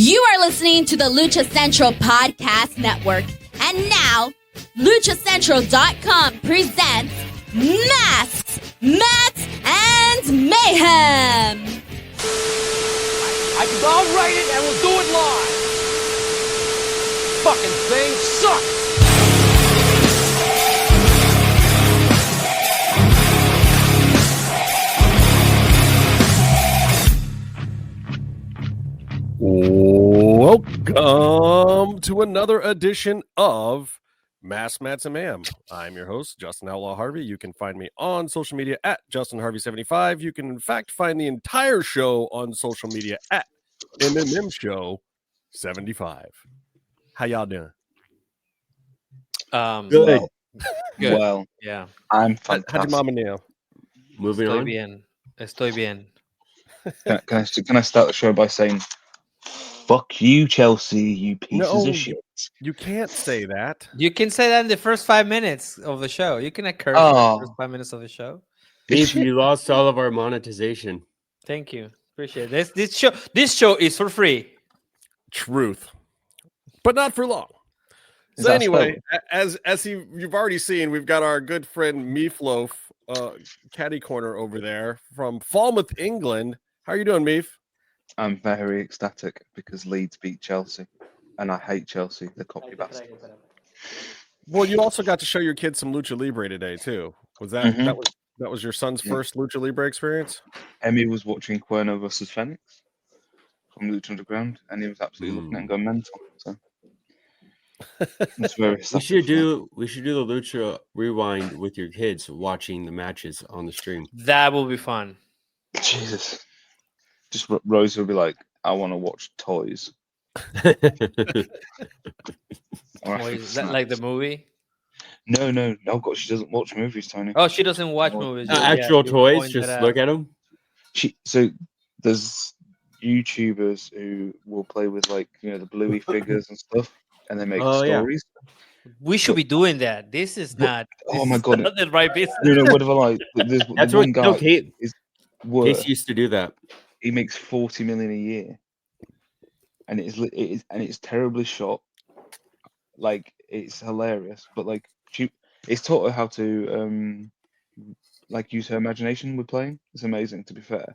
You are listening to the Lucha Central Podcast Network. And now, LuchaCentral.com presents Masks, Mats, and Mayhem. I'll write it and we'll do it live. Fucking thing sucks. Welcome to another edition of Masks, Mats, and Mayhem. I'm your host, Justin Outlaw Harvey. You can find me on social media at JustinHarvey75. You can, in fact, find the entire show on social media at MMMshow 75. How y'all doing? Good. Good. Well, Yeah. I'm fantastic. How's your mama now? Moving Estoy on. bien. Estoy bien. Can I start the show by saying, "Fuck you, Chelsea, you pieces No. of shit." You can't say that. You can say that in the first 5 minutes of the show. You can curse in Oh. the first 5 minutes of the show. It's We lost all of our monetization. Thank you. Appreciate it. This show is for free. Truth. But not for long. Is So that anyway, you've already seen, we've got our good friend Meefloaf, caddy corner over there from Falmouth, England. How are you doing, Meef? I'm very ecstatic because Leeds beat Chelsea, and I hate Chelsea, the cocky bastard. Well, you also got to show your kids some Lucha Libre today too. Was that Mhm. that was your son's Yeah. first Lucha Libre experience? Emmy was watching Cuerno versus Phoenix from Lucha Underground, and he was absolutely looking at it and going mental. So it's very We should satisfying. do the Lucha rewind with your kids watching the matches on the stream. That will be fun. Jesus. Just Rose will be like, "I want to watch toys." Or Wait, African is that like the snacks. movie? No, God, she doesn't watch movies, Tony. Oh, she doesn't watch Oh. movies. Actual you toys, pointed just out. look at them. So there's YouTubers who will play with the Bluey figures and stuff, and they make Oh, yeah. stories. We should be doing that. This is not. Oh this my is God. not the right business. No, whatever. Like there's That's the one what guy no, Kate worth, used to do that. he makes 40 million a year, and it's terribly shot. Like it's hilarious, but like it's taught her how to use her imagination with playing. It's amazing, to be fair.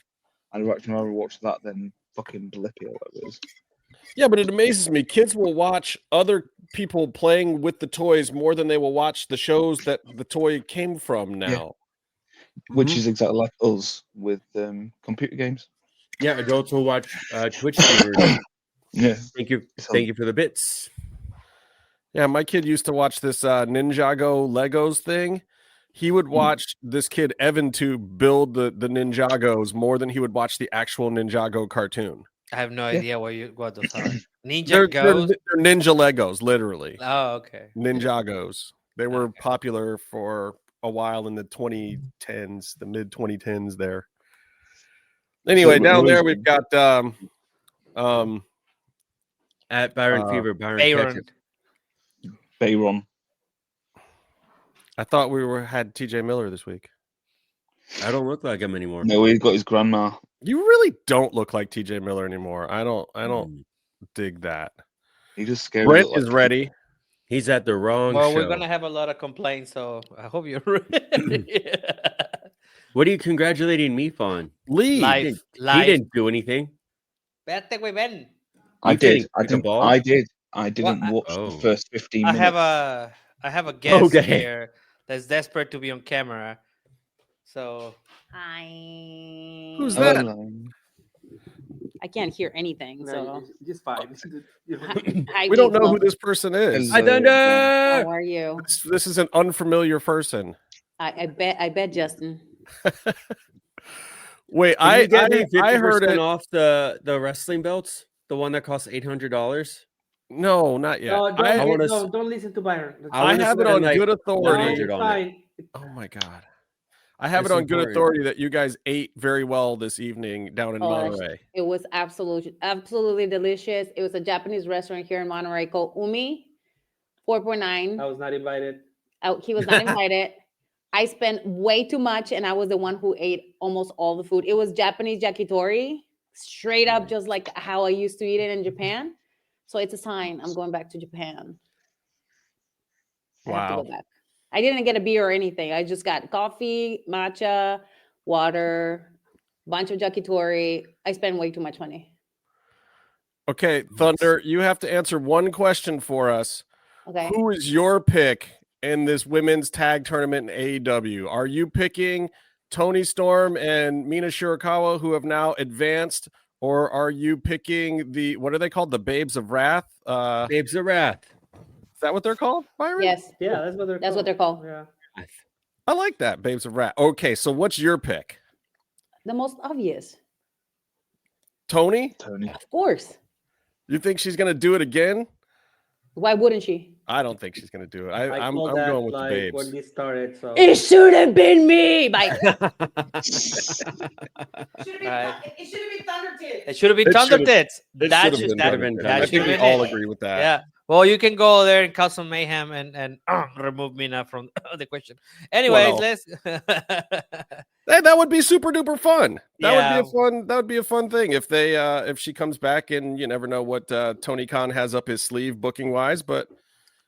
And I'd rather watch that than fucking Blippy or whatever it is. Yeah, but it amazes me. Kids will watch other people playing with the toys more than they will watch the shows that the toy came from now. Which is exactly like us with computer games. Yeah, adults will watch Twitch streamers. Yeah. Thank you for the bits. Yeah, my kid used to watch this Ninjago Legos thing. He would watch this kid Evan Tube build the Ninjagos more than he would watch the actual Ninjago cartoon. I have no idea what those are. Ninja They're Ghost. Ninja Legos, literally. Oh, okay. Ninjagos. They were Okay. popular for a while in the 2010s, the mid 2010s there. Anyway, So, down what there is- we've got At Byron Fever, Byron Byron. Ketchup. Byron. I thought we had TJ Miller this week. I don't look like him anymore. No, he's got his grandma. You really don't look like TJ Miller anymore. I don't Mm. dig that. He just scared. Brent is ready. He's at the wrong Well, show. we're gonna have a lot of complaints, so I hope you're ready. What are you congratulating me on? Lee. Live. He didn't do anything. Vete, güey, ven. I You did. kidding? I With the didn't. ball? I did. I didn't Well, watch Oh. the first 15 I minutes. have a guest Okay. here that's desperate to be on camera. So Who's Hello, that? hello. I can't hear anything. So just fine. Hi, We don't know Meefloaf. who this person is. Hello. Thunder! How are you? This is an unfamiliar person. I bet Justin. Wait, Did you get me I heard 50% it. off the wrestling belts, the one that costs $800. No, not yet. I wanna s- don't listen to Byron. I I wanna have it spend, on like, good authority. $100 on it. fine. Oh my god. I have It's it on good important. authority that you guys ate very well this evening down in Oh, Monterey. It was absolutely delicious. It was a Japanese restaurant here in Monterey called Umi, 4.9. I was not invited. He was not invited. I spent way too much, and I was the one who ate almost all the food. It was Japanese yakitori straight up just like how I used to eat it in Japan. So it's a sign I'm going back to Japan. I have to Wow. go back. I didn't get a beer or anything. I just got coffee, matcha, water, bunch of yakitori. I spend way too much money. Okay, Thunder, you have to answer one question for us. Okay. Who is your pick in this women's tag tournament in AEW? Are you picking Toni Storm and Mina Shirakawa, who have now advanced, or are you picking the, what are they called? The Babes of Wrath? Babes of Wrath. Is that what they're called, Byron? Yes. Yeah, that's what they're That's called. what they're called. Yeah. I like that, Babes of Wrath. Okay, so what's your pick? The most obvious. Tony? Tony. Of course. You think she's going to do it again? Why wouldn't she? I don't think she's going to do it. I I'm called that, going with like, the Babes. when this started. So It should have been me. Bye. Right. It should have been Thunder Tits. It should have been It Thunder should've- Tits. It That should've should been that, Thunder Tits. that I should think we have all been it. agree with that. Yeah. Well, you can go there and cause some mayhem and remove Mina from the question. Anyways, Well, let's. Hey, that would be super duper fun. That Yeah. would be a fun. That would be a fun thing if they if she comes back, and you never know what Tony Khan has up his sleeve booking wise, but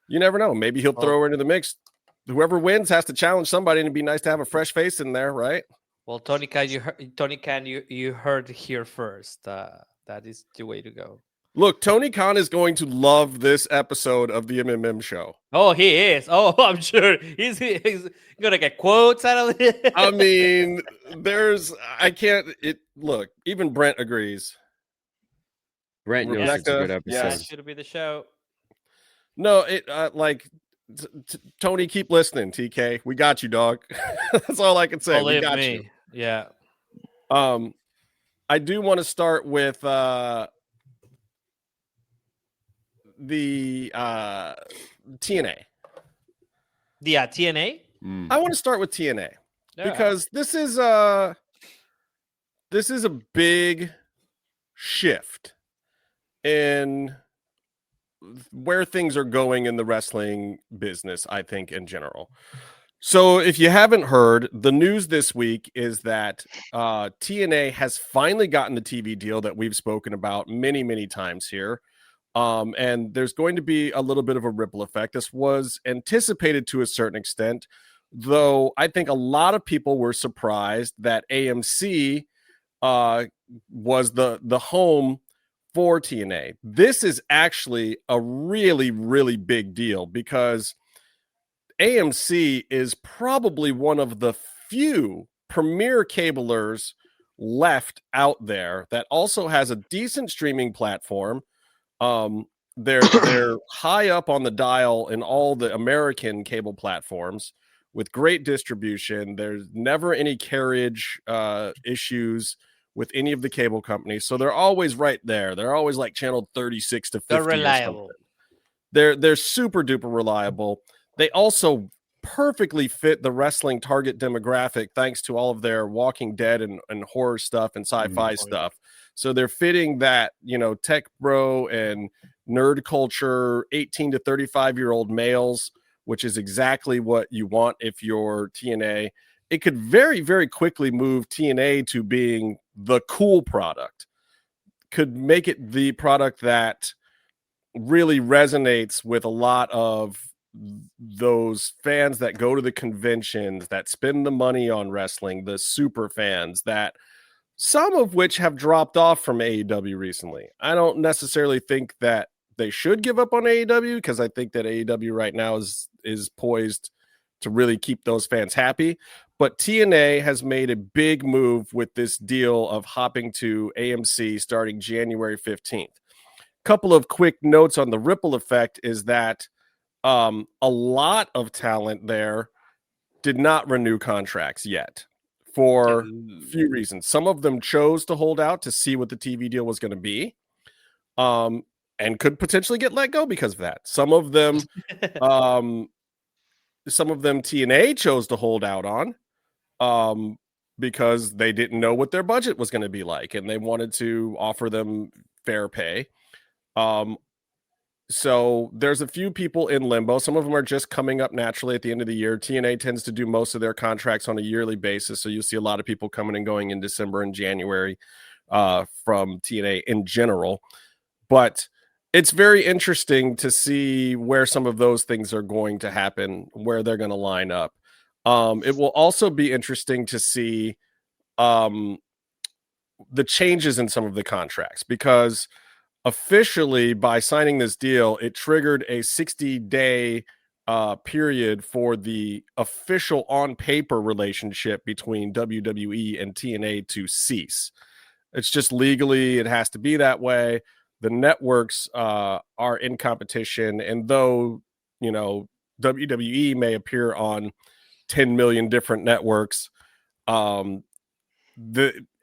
you never know. Maybe he'll throw her into the mix. Whoever wins has to challenge somebody, and it'd be nice to have a fresh face in there, right? Well, Tony Khan, you heard here first. That is the way to go. Look, Tony Khan is going to love this episode of the MMM show. Oh, he is. Oh, I'm sure he's gonna get quotes out of it. I mean, look, even Brent agrees. Brent knows it's a good Rebecca, episode. That should be the show. No, Tony, keep listening, TK. We got you, dog. That's all I can say. We Believe got me. you. Yeah. I do want to start with the TNA. Yeah, TNA. I want to start with TNA because this is a big shift in where things are going in the wrestling business, I think, in general. So if you haven't heard, the news this week is that TNA has finally gotten the TV deal that we've spoken about many, many times here. And there's going to be a little bit of a ripple effect. This was anticipated to a certain extent, though I think a lot of people were surprised that AMC was the home for TNA. This is actually a really, really big deal because AMC is probably one of the few premier cablers left out there that also has a decent streaming platform. They're high up on the dial in all the American cable platforms with great distribution. There's never any carriage issues with any of the cable companies, so they're always right there. They're always like channel 36 to 50. They're reliable. They're super duper reliable. They also perfectly fit the wrestling target demographic thanks to all of their Walking Dead and horror stuff and sci-fi stuff. So they're fitting that, tech bro and nerd culture, 18 to 35-year-old males, which is exactly what you want if you're TNA. It could very, very quickly move TNA to being the cool product. Could make it the product that really resonates with a lot of those fans that go to the conventions, that spend the money on wrestling, the super fans that some of which have dropped off from AEW recently. I don't necessarily think that they should give up on AEW because I think that AEW right now is poised to really keep those fans happy. But TNA has made a big move with this deal of hopping to AMC starting January 15th. Couple of quick notes on the ripple effect is that a lot of talent there did not renew contracts yet for a few reasons. Some of them chose to hold out to see what the TV deal was going to be, and could potentially get let go because of that. Some of them TNA chose to hold out on because they didn't know what their budget was going to be like, and they wanted to offer them fair pay. So there's a few people in limbo. Some of them are just coming up naturally at the end of the year. TNA tends to do most of their contracts on a yearly basis, so you'll see a lot of people coming and going in December and January. from TNA in general. But it's very interesting to see where some of those things are going to happen, where they're going to line up. It will also be interesting to see the changes in some of the contracts, because officially by signing this deal, it triggered a 60-day period for the official on paper relationship between WWE and TNA to cease. It's just legally, it has to be that way. The networks are in competition, and though, you know, WWE may appear on 10 million different networks, the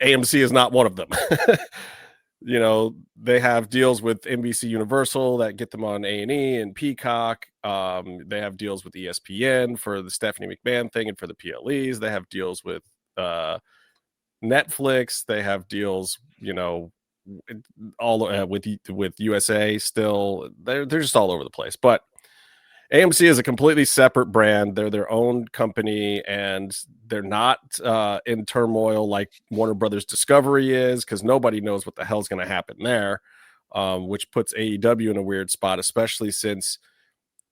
AMC is not one of them. You know, they have deals with NBC Universal that get them on A&E and Peacock. They have deals with ESPN for the Stephanie McMahon thing and for the PLEs. They have deals with Netflix. They have deals, you know, all with USA still. They're just all over the place. But AMC is a completely separate brand. They're their own company, and they're not in turmoil like Warner Brothers Discovery is, because nobody knows what the hell's going to happen there, which puts AEW in a weird spot, especially since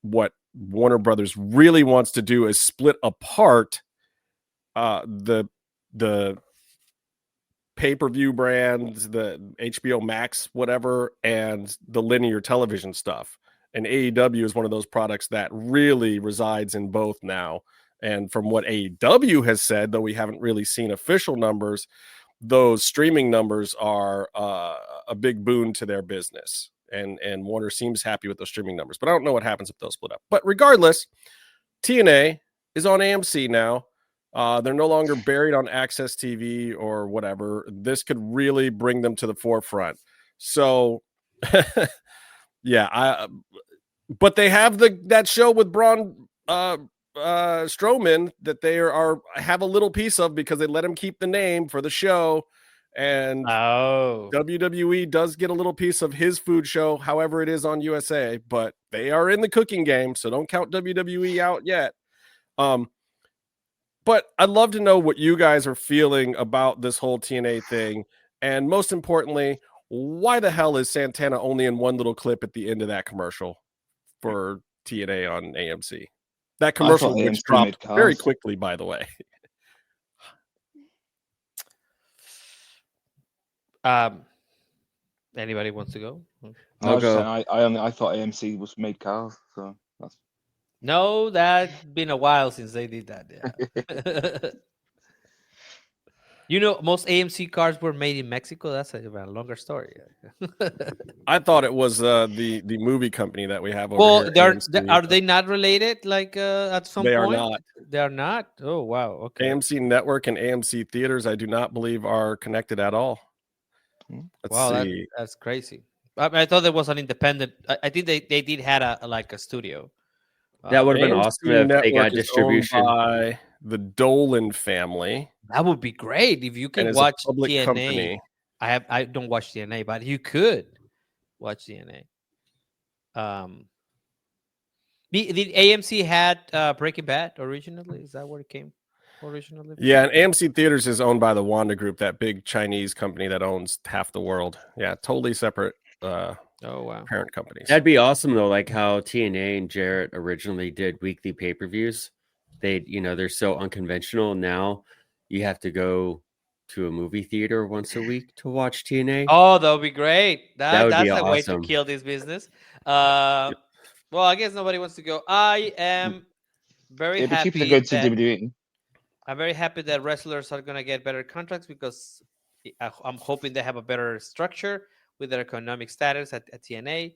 what Warner Brothers really wants to do is split apart the pay-per-view brands, the HBO Max, whatever, and the linear television stuff. And AEW is one of those products that really resides in both now. And from what AEW has said, though we haven't really seen official numbers, those streaming numbers are a big boon to their business. And Warner seems happy with those streaming numbers. But I don't know what happens if those split up. But regardless, TNA is on AMC now. They're no longer buried on AXS TV or whatever. This could really bring them to the forefront. So, yeah, but they have that show with Braun Strowman that they have a little piece of, because they let him keep the name for the show. And WWE does get a little piece of his food show, however it is on USA, but they are in the cooking game, so don't count WWE out yet. But I'd love to know what you guys are feeling about this whole TNA thing. And most importantly, why the hell is Santana only in one little clip at the end of that commercial for TNA on AMC? That commercial which dropped very quickly, by the way. Anybody wants to go? I thought AMC was made cars, so that's... No, that's been a while since they did that. Yeah. You know, most AMC cars were made in Mexico. That's a longer story. I thought it was the movie company that we have over well, here. are they not related? Like at some they point, are not. They are not. Oh wow. Okay. AMC Network and AMC Theaters, I do not believe are connected at all. Let's see. That's crazy. I thought there was an independent. I think they did had a studio. That would have been awesome if they got distribution by the Dolan family. That would be great if you could watch TNA. Company. I don't watch TNA, but you could watch TNA. The AMC had Breaking Bad originally. Is that where it came originally? Yeah, and AMC Theaters is owned by the Wanda Group, that big Chinese company that owns half the world. Yeah, totally separate. Oh wow! Parent companies. That'd be awesome though, like how TNA and Jarrett originally did weekly pay-per-views. They're so unconventional. Now you have to go to a movie theater once a week to watch TNA. Oh, that would be great. That's be a way awesome. to kill this business. Well, I guess nobody wants to go. I am very happy. People go to WWE. I'm very happy that wrestlers are going to get better contracts, because I'm hoping they have a better structure with their economic status at TNA.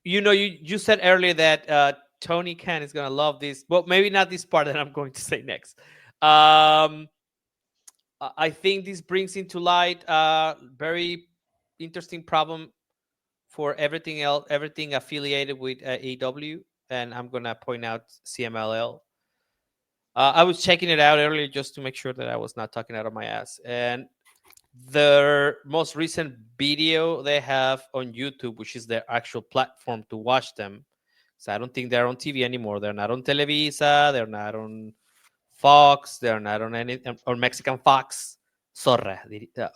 You said earlier that Tony Khan is going to love this. Well, maybe not this part that I'm going to say next. I think this brings into light a very interesting problem for everything affiliated with AEW, and I'm going to point out CMLL. I was checking it out earlier just to make sure that I was not talking out of my ass. And their most recent video they have on YouTube, which is their actual platform to watch them. So I don't think they're on TV anymore. They're not on Televisa. They're not on Fox. They're not on any or Mexican Fox. Zorra,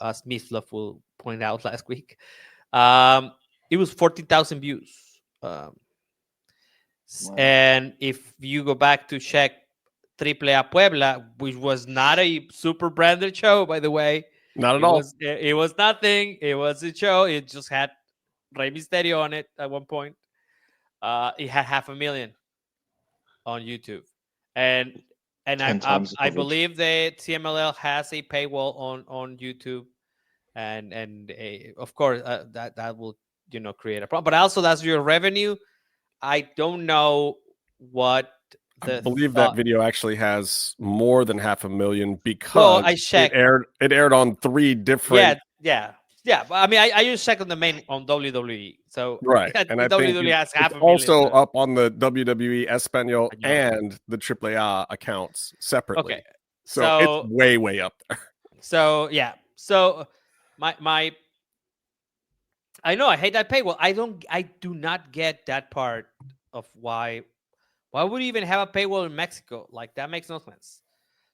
as Meefloaf will point out last week. It was 14,000 views. And if you go back to check AAA Puebla, which was not a super branded show, by the way. Not at all. It was nothing. It was a show. It just had Rey Mysterio on it at one point. It had 500,000 on YouTube. And I believe that CMLL has a paywall on YouTube. And of course, that will create a problem. But also, that's your revenue. I don't know what I believe that video actually has more than 500,000 because I checked. It aired on 3 different. Yeah. But I mean, I just checked on the main on WWE. So right, and I think WWE has 500,000. Also up on the WWE Espanol and the AAA accounts separately. Okay, so it's way up there. So yeah, so my. I know I hate that paywall. I do not get that part of why would you even have a paywall in Mexico? Like, that makes no sense.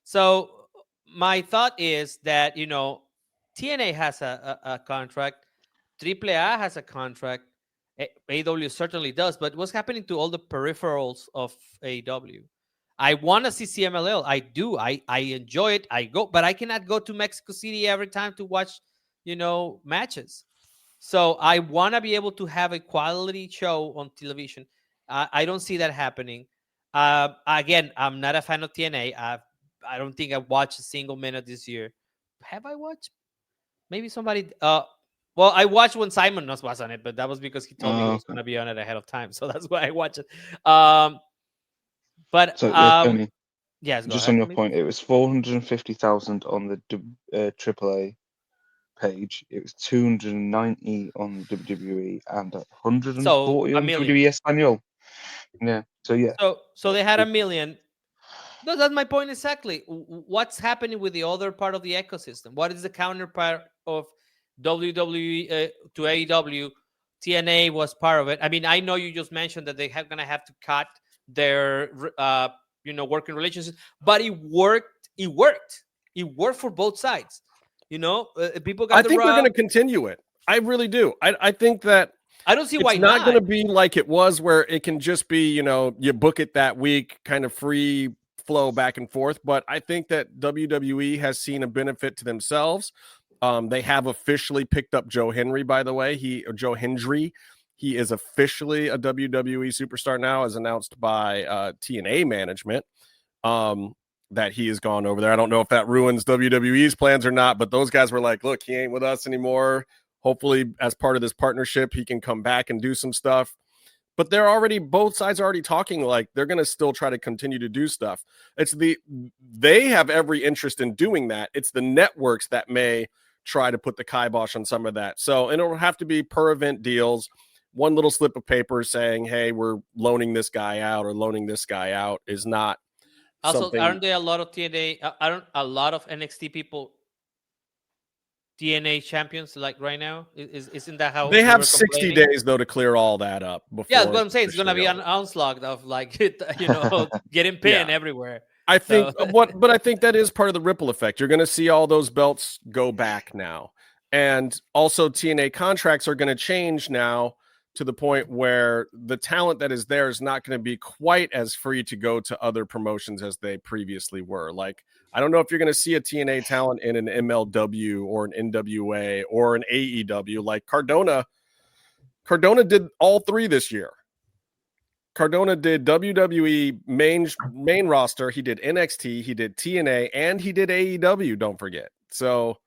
So my thought is that, TNA has a contract, AAA has a contract, AEW certainly does, but what's happening to all the peripherals of AEW? I want to see CMLL. I do. I enjoy it. I go, but I cannot go to Mexico City every time to watch, matches. So I want to be able to have a quality show on television. I don't see that happening. Again, I'm not a fan of TNA. I don't think I've watched a single minute this year. Have I watched? Maybe somebody. Well, I watched when Simon was on it, but that was because he told me he was going to be on it ahead of time. So that's why I watched it. But so, Tony, yes, just on your point, it was 450,000 on the AAA page. It was 290 on WWE and 140 on WWE Espanol. Yeah. So yeah. So they had 1 million. No, that's my point exactly. What's happening with the other part of the ecosystem? What is the counterpart of WWE to AEW? TNA was part of it. I mean, I know you just mentioned that they are going to have to cut their working relationships, but it worked. It worked for both sides. People got. I think they're going to continue it. I really do. I think that. I don't see why it's not going to be like it was, where it can just be, you book it that week, kind of free flow back and forth. But I think that WWE has seen a benefit to themselves. They have officially picked up Joe Hendry, by the way. Joe Hendry. He is officially a WWE superstar now, as announced by TNA management. That he has gone over there. I don't know if that ruins WWE's plans or not, but those guys were like, look, he ain't with us anymore. Hopefully, as part of this partnership, he can come back and do some stuff. But both sides are already talking like they're going to still try to continue to do stuff. They have every interest in doing that. It's the networks that may try to put the kibosh on some of that. So, and it'll have to be per event deals. One little slip of paper saying, hey, we're loaning this guy out or loaning this guy out is not. Also, aren't there a lot of TNA? Aren't a lot of NXT people TNA champions like right now? Isn't that how they have 60 days though to clear all that up? Before that's what I'm saying. It's gonna be an onslaught of getting pinned everywhere. I think but I think that is part of the ripple effect. You're going to see all those belts go back now, and also TNA contracts are going to change now, to the point where the talent that is there is not going to be quite as free to go to other promotions as they previously were. Like, I don't know if you're going to see a TNA talent in an MLW or an NWA or an AEW. Like Cardona did all 3 this year. Cardona did WWE main roster. He did NXT, he did TNA, and he did AEW. Don't forget. So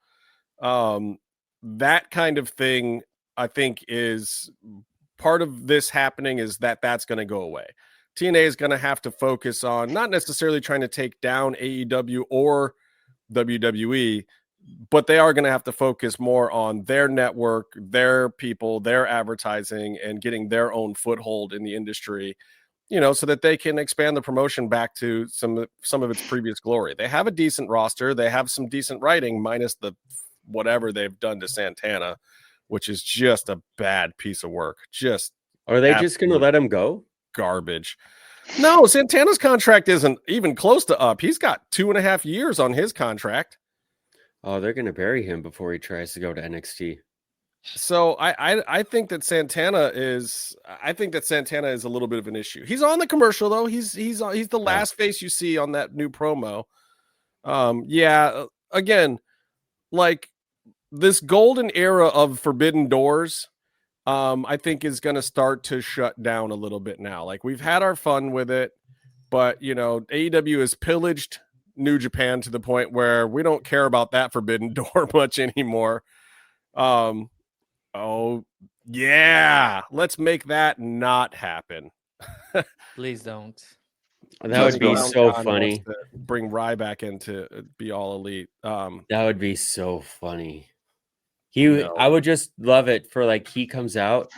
that kind of thing, I think, is part of this happening, is that's going to go away. TNA is going to have to focus on not necessarily trying to take down AEW or WWE, but they are going to have to focus more on their network, their people, their advertising, and getting their own foothold in the industry, so that they can expand the promotion back to some of its previous glory. They have a decent roster. They have some decent writing, minus the whatever they've done to Santana, which is just a bad piece of work. Are they just going to let him go? Garbage. No, Santana's contract isn't even close to up. He's got 2.5 years on his contract. Oh, they're gonna bury him before he tries to go to NXT. So I think that Santana is a little bit of an issue. He's on the commercial though. He's the last face you see on that new promo. Again, like this golden era of Forbidden Doors, I think is going to start to shut down a little bit now. Like we've had our fun with it, but AEW has pillaged New Japan to the point where we don't care about that Forbidden Door much anymore. Oh yeah, let's make that not happen. Please don't. That would be so John funny. Bring Ryback in to be all elite. That would be so funny. I would just love it for like he comes out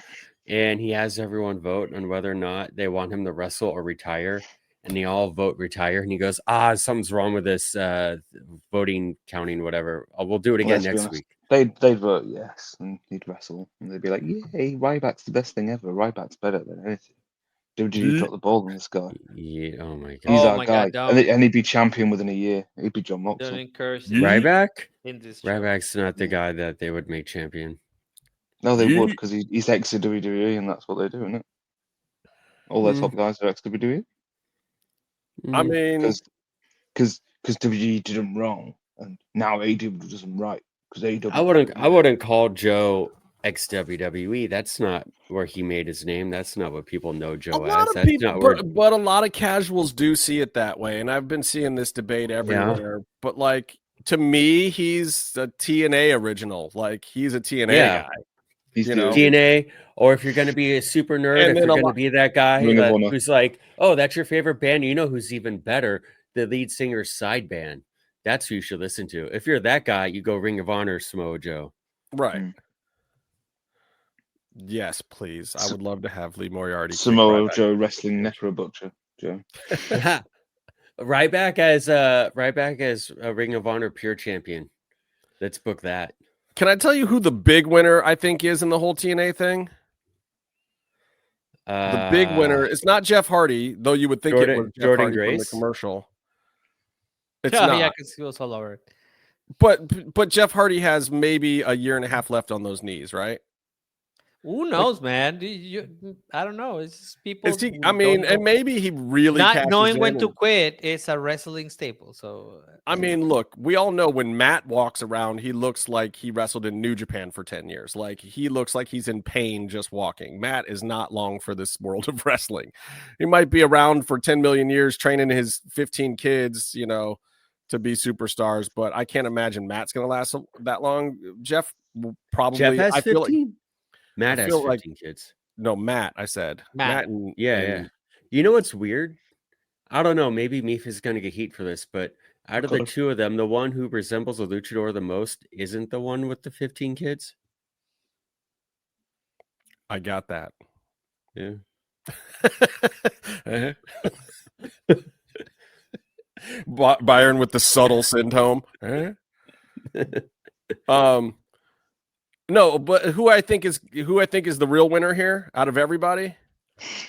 and he has everyone vote on whether or not they want him to wrestle or retire, and they all vote retire, and he goes, something's wrong with this voting counting, whatever. We'll do it again next week. They'd vote yes, and he'd wrestle, and they'd be like, "Yay, Ryback's the best thing ever. Ryback's better than anything. WWE dropped the ball on this guy. Yeah, oh my god, he's our guy, and he'd be champion within a year. He'd be John Moxley. Don't encourage Ryback. this Ryback's not the guy that they would make champion. No, they would, because he's ex WWE, and that's what they do, isn't it? All their top guys are ex WWE. I mean, because WWE did them wrong, and now AEW does them right. Because AEW, I wouldn't call Joe ex WWE. That's not where he made his name. That's not what people know Joe as. That's not but a lot of casuals do see it that way, and I've been seeing this debate everywhere. Yeah. But like to me, he's a TNA original. Like he's a TNA guy. He's TNA, or if you're going to be a super nerd, if you're going to be that guy who's like, oh, that's your favorite band. You know who's even better? The lead singer's side band. That's who you should listen to. If you're that guy, you go Ring of Honor, Samoa Joe. Right. Yes, please. I would love to have Lee Moriarty. Samoa Joe wrestling Necro Butcher. Joe. Ryback as a Ring of Honor pure champion. Let's book that. Can I tell you who the big winner I think is in the whole TNA thing? The big winner is not Jeff Hardy, though you would think it was Jeff Hardy from the commercial. It's not. Yeah, because he was all over it. But Jeff Hardy has maybe a year and a half left on those knees, right? Who knows, man? I don't know. It's just people. And maybe he really not knowing when to quit is a wrestling staple. So I mean, look, we all know when Matt walks around, he looks like he wrestled in New Japan for 10 years. Like he looks like he's in pain just walking. Matt is not long for this world of wrestling. He might be around for 10 million years training his 15 kids, to be superstars, but I can't imagine Matt's going to last that long. Jeff will probably. Jeff has 15? I feel like Matt has 15 kids. No, Matt, I said. Matt yeah. You know what's weird? I don't know. Maybe Meef is going to get heat for this, but out of the two of them, the one who resembles a luchador the most isn't the one with the 15 kids. I got that. Yeah. Byron with the subtle syndrome. No, but who I think is the real winner here out of everybody?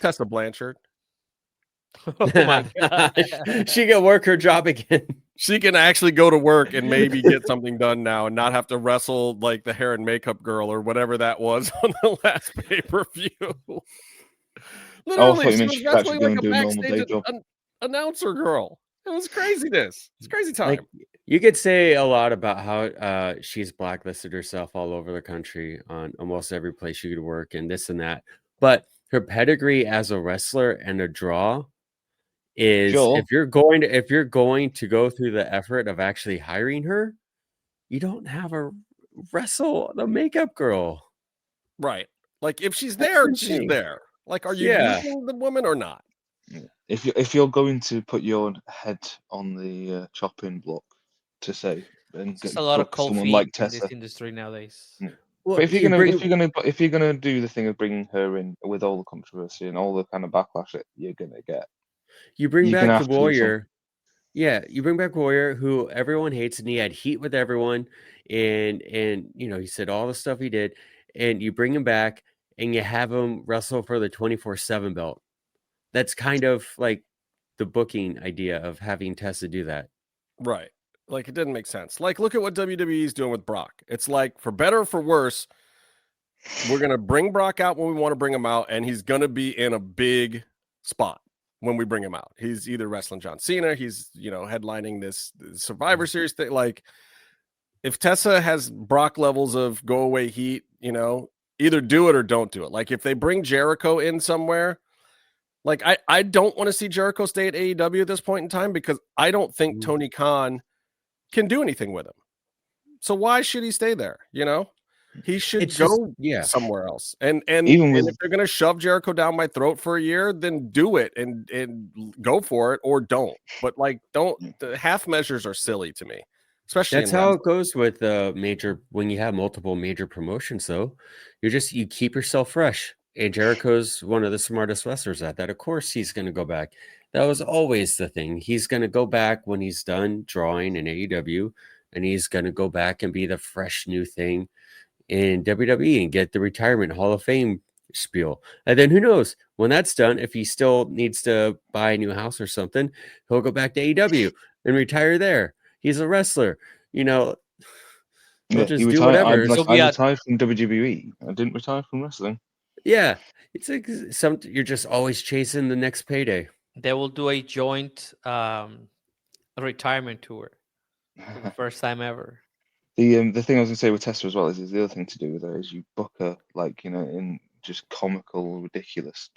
Tessa Blanchard. Oh my gosh. She can work her job again. She can actually go to work and maybe get something done now and not have to wrestle like the hair and makeup girl or whatever that was on the last pay-per-view. Literally, she was wrestling like a backstage announcer girl. It was craziness. It's crazy time. Like, you could say a lot about how she's blacklisted herself all over the country on almost every place she could work and this and that. But her pedigree as a wrestler and a draw is if you're going to go through the effort of actually hiring her, you don't have her wrestle the makeup girl. Right. Like if she's there, she's there. Like, are you using the woman or not? If you're going to put your head on the chopping block to say, and there's a lot of cold feet like in Tessa, this industry nowadays. Yeah. Well, but if you're gonna do the thing of bringing her in with all the controversy and all the kind of backlash that you're gonna get, you bring back the Warrior. Yeah, you bring back Warrior, who everyone hates, and he had heat with everyone, and he said all the stuff he did, and you bring him back and you have him wrestle for the 24/7 belt. That's kind of like the booking idea of having Tessa do that. Right. Like, it didn't make sense. Like, look at what WWE is doing with Brock. It's like, for better or for worse, we're going to bring Brock out when we want to bring him out, and he's going to be in a big spot when we bring him out. He's either wrestling John Cena, he's, headlining this Survivor Series thing. Like, if Tessa has Brock levels of go away heat, either do it or don't do it. Like, if they bring Jericho in somewhere, like, I don't want to see Jericho stay at AEW at this point in time, because I don't think Tony Khan can do anything with him. So why should he stay there? He should go somewhere else. And if they're going to shove Jericho down my throat for a year, then do it and go for it, or don't. But the half measures are silly to me, especially. That's how it goes with when you have multiple major promotions, though. You keep yourself fresh. And Jericho's one of the smartest wrestlers at that. Of course, he's going to go back. That was always the thing. He's going to go back when he's done drawing in AEW, and he's going to go back and be the fresh new thing in WWE and get the retirement Hall of Fame spiel. And then who knows, when that's done, if he still needs to buy a new house or something, he'll go back to AEW and retire there. He's a wrestler. He'll just do whatever. I retired from WWE. I didn't retire from wrestling. Yeah. It's like you're just always chasing the next payday. They will do a joint retirement tour for the first time ever. The thing I was gonna say with Tessa as well is the other thing to do with her is you book her in just comical, ridiculous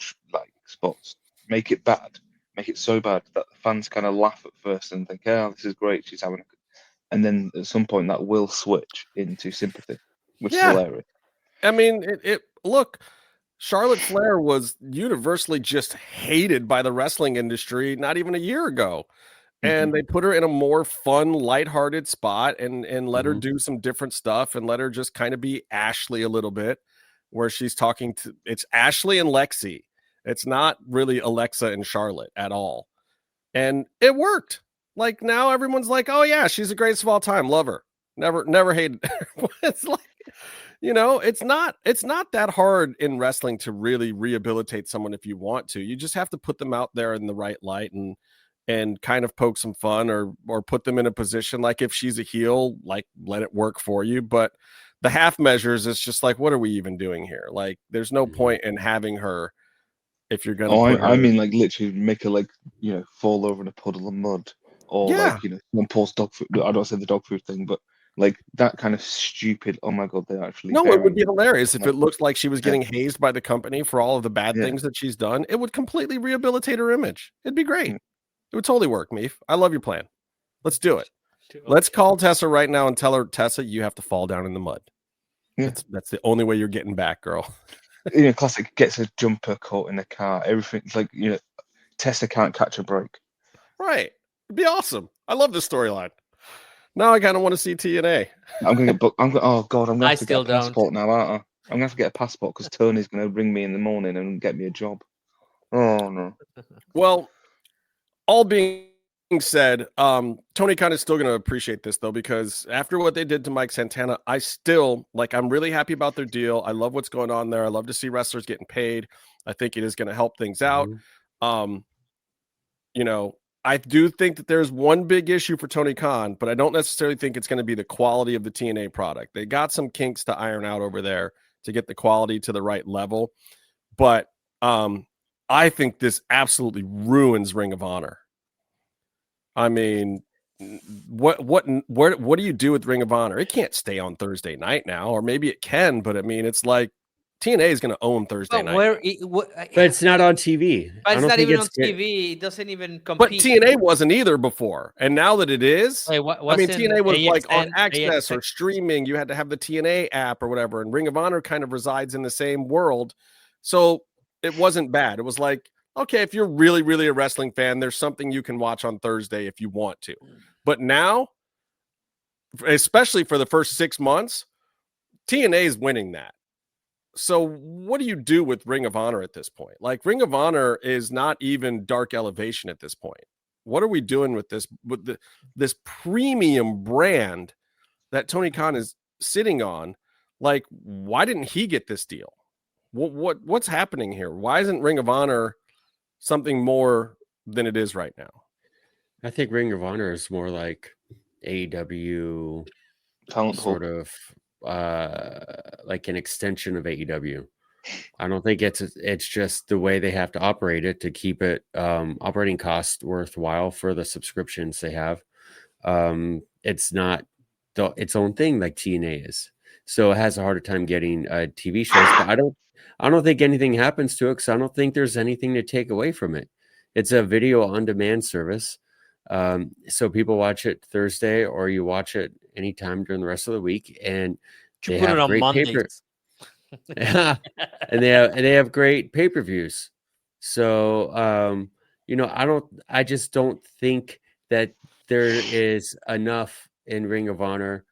spots. Make it bad, make it so bad that the fans kind of laugh at first and think, "Oh, this is great, she's having," and then at some point that will switch into sympathy, which is hilarious. I mean, look. Charlotte Flair was universally just hated by the wrestling industry not even a year ago. And they put her in a more fun, lighthearted spot and let her do some different stuff and let her just kind of be Ashley a little bit, where she's talking to, it's Ashley and Lexi. It's not really Alexa and Charlotte at all. And it worked. Like, now everyone's like, oh yeah, she's the greatest of all time. Love her. Never hated her. It's like, it's not that hard in wrestling to really rehabilitate someone if you want to. You just have to put them out there in the right light and kind of poke some fun or put them in a position. Like, if she's a heel, like, let it work for you. But the half measures, it's just like, what are we even doing here? Like, there's no point in having her if you're gonna. I mean, like, literally make her fall over in a puddle of mud, or someone pours dog food. I don't say the dog food thing, but like that kind of stupid. Oh my god, they actually. No, it would be hilarious if it looked like she was getting hazed by the company for all of the bad things that she's done. It would completely rehabilitate her image. It'd be great. It would totally work, Meef. I love your plan. Let's do it. Let's call Tessa right now and tell her, Tessa, you have to fall down in the mud. Yeah. That's the only way you're getting back, girl. Classic gets a jumper caught in the car. Everything's like, Tessa can't catch a break. Right. It'd be awesome. I love this storyline. Now I kind of want to see TNA. I'm going to get booked. Oh God, I'm going to have to get a passport now, aren't I? I'm going to have to get a passport because Tony's going to ring me in the morning and get me a job. Oh no. Well, all being said, Tony Khan is still going to appreciate this though, because after what they did to Mike Santana, I'm really happy about their deal. I love what's going on there. I love to see wrestlers getting paid. I think it is going to help things out. I do think that there's one big issue for Tony Khan, but I don't necessarily think it's going to be the quality of the TNA product. They got some kinks to iron out over there to get the quality to the right level. But I think this absolutely ruins Ring of Honor. I mean, what do you do with Ring of Honor? It can't stay on Thursday night now, or maybe it can, but I mean, it's like TNA is going to own Thursday night. But it's not on TV. But it's not even on TV. It doesn't even compete. But TNA wasn't either before. And now that it is, TNA was like on AXS or streaming. You had to have the TNA app or whatever. And Ring of Honor kind of resides in the same world. So it wasn't bad. It was like, okay, if you're really, really a wrestling fan, there's something you can watch on Thursday if you want to. But now, especially for the first 6 months, TNA is winning that. So what do you do with Ring of Honor at this point? Like, Ring of Honor is not even Dark Elevation at this point. What are we doing with this premium brand that Tony Khan is sitting on? Like, why didn't he get this deal? What's happening here? Why isn't Ring of Honor something more than it is right now? I think Ring of Honor is more like AEW Talent sort hub. of like an extension of AEW. I don't think it's just the way they have to operate it to keep it operating cost worthwhile for the subscriptions they have. It's not its own thing like TNA is, so it has a harder time getting TV shows. But I don't think anything happens to it because I don't think there's anything to take away from it. It's a video on demand service, so people watch it Thursday or you watch it anytime during the rest of the week, and You they put it have on great Mondays. yeah, and they have great pay-per-views. So I just don't think that there is enough in Ring of Honor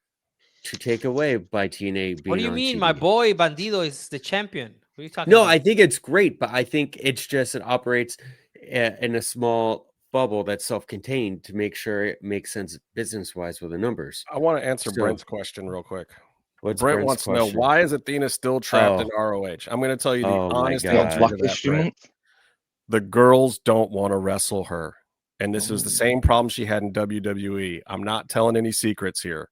to take away by TNA being What do you on mean? TV. My boy Bandido is the champion. What are you talking No, about? I think it's great, but I think it's just it operates in a small bubble that's self-contained to make sure it makes sense business-wise with the numbers. I want to answer So- Brent's question real quick. What's Brent Brent's wants to know, question? why is Athena still trapped in Oh. ROH? I'm going to tell you the Oh my honest God. answer to that, Blackish Brent. month. The girls don't want to wrestle her. And this is the Oh. same problem she had in WWE. I'm not telling any secrets here.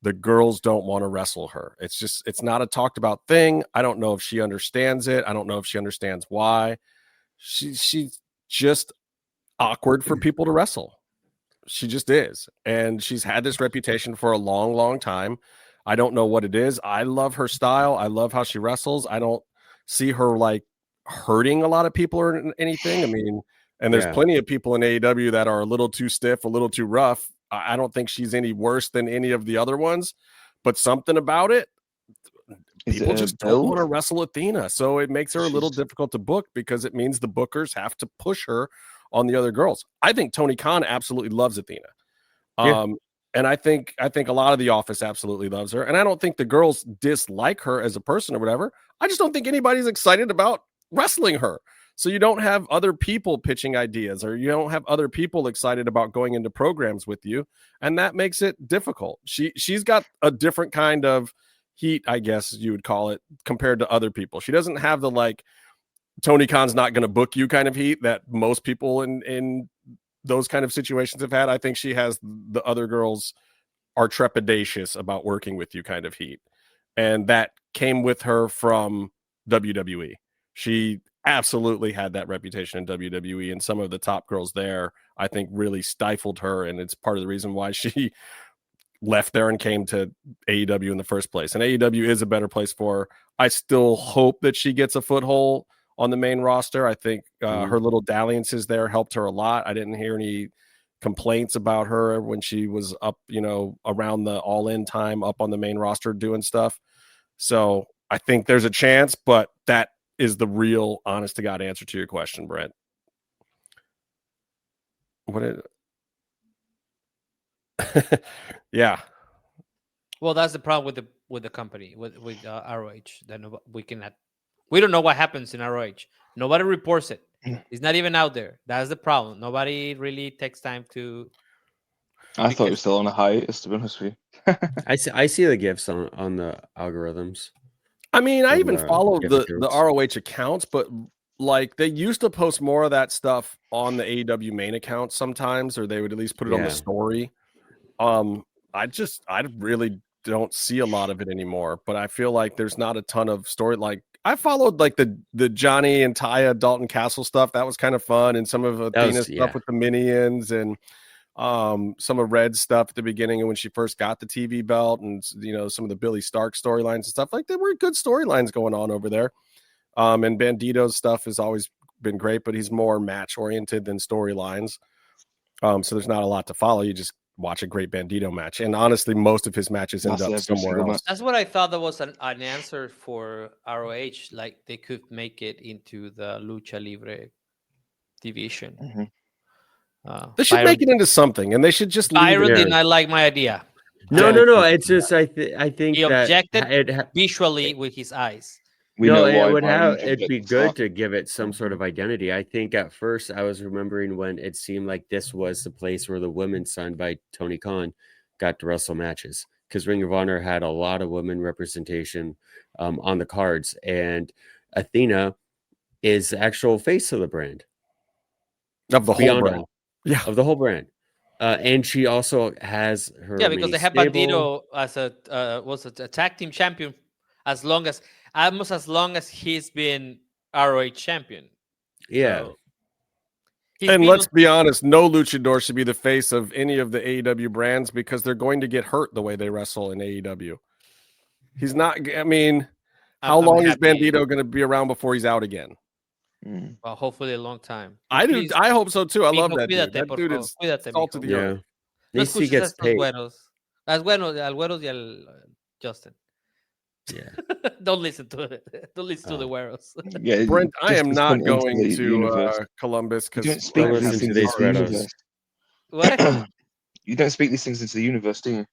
The girls don't want to wrestle her. It's not a talked about thing. I don't know if she understands it. I don't know if she understands why. She's just awkward for people to wrestle. She just is. And she's had this reputation for a long, long time. I don't know what it is. I love her style. I love how she wrestles. I don't see her like hurting a lot of people or anything. I mean, and there's Yeah. plenty of people in AEW that are a little too stiff, a little too rough. I don't think she's any worse than any of the other ones, but something about it, Is people it a just don't build? want to wrestle Athena. So it makes her a little She's- difficult to book because it means the bookers have to push her on the other girls. I think Tony Khan absolutely loves Athena. Yeah. And I think a lot of the office absolutely loves her. And I don't think the girls dislike her as a person or whatever. I just don't think anybody's excited about wrestling her. So you don't have other people pitching ideas, or you don't have other people excited about going into programs with you. And that makes it difficult. She's got a different kind of heat, I guess you would call it, compared to other people. She doesn't have the like Tony Khan's not going to book you kind of heat that most people in those kind of situations have had. I think she has the other girls are trepidatious about working with you kind of heat. And that came with her from WWE. She absolutely had that reputation in WWE, and some of the top girls there, I think, really stifled her. And it's part of the reason why she left there and came to AEW in the first place. And AEW is a better place for her. I still hope that she gets a foothold on the main roster. I think her little dalliances there helped her a lot. I didn't hear any complaints about her when she was up, around the all-in time up on the main roster doing stuff. So I think there's a chance, but that is the real honest to God answer to your question, Brent. Yeah. Well, that's the problem with the company with ROH. That we don't know what happens in ROH. Nobody reports it. It's not even out there. That's the problem. Nobody really takes time to. I thought it was still on a hiatus, to be honest with you. I see the gifts on the algorithms. I mean, I From even the follow the different groups. ROH accounts, but like they used to post more of that stuff on the AEW main account sometimes, or they would at least put it on the Yeah. story. I really don't see a lot of it anymore, but I feel like there's not a ton of story. Like I followed like the Johnny and Taya Dalton Castle stuff. That was kind of fun. And some of Athena's stuff with the Minions and some of Red's stuff at the beginning and when she first got the TV belt, and some of the Billy Stark storylines and stuff. Like there were good storylines going on over there. And Bandito's stuff has always been great, but he's more match oriented than storylines. So there's not a lot to follow. You just watch a great Bandito match, and honestly, most of his matches end up somewhere else. That's what I thought that was an answer for ROH. Like they could make it into the Lucha Libre division. Mm-hmm. They should make it into something, and they should just. Byron did not like my idea. No. It's just I think he objected visually with his eyes. It'd be good to give it some sort of identity. I think at first I was remembering when it seemed like this was the place where the women signed by Tony Khan got to wrestle matches, because Ring of Honor had a lot of women representation on the cards, and Athena is the actual face of the brand, of the whole brand. Yeah, of the whole brand. And she also has her Yeah, because mini they have stable. Bandito as a tag team champion almost as long as he's been ROH champion. Yeah. So he's And been let's on- be honest, no luchador should be the face of any of the AEW brands because they're going to get hurt the way they wrestle in AEW. He's not. I mean, how I'm long is happy. Bandito going to be around before he's out again? Well, hopefully a long time. I do. Please, I hope so too. I love mijo, that dude. cuídate, That por dude favor. is Cuídate, salt of mijo. the Yeah. earth. No At least he escuches a gets estos paid. güeros. Al güeros y al Justin. Yeah. Don't listen to it. Don't listen to the güeros. Yeah, Brent, I am just not come into going the to universe. Columbus You because don't speak Don't these listen to things these into the Redos. universe. What? You don't speak these things into the universe, do you?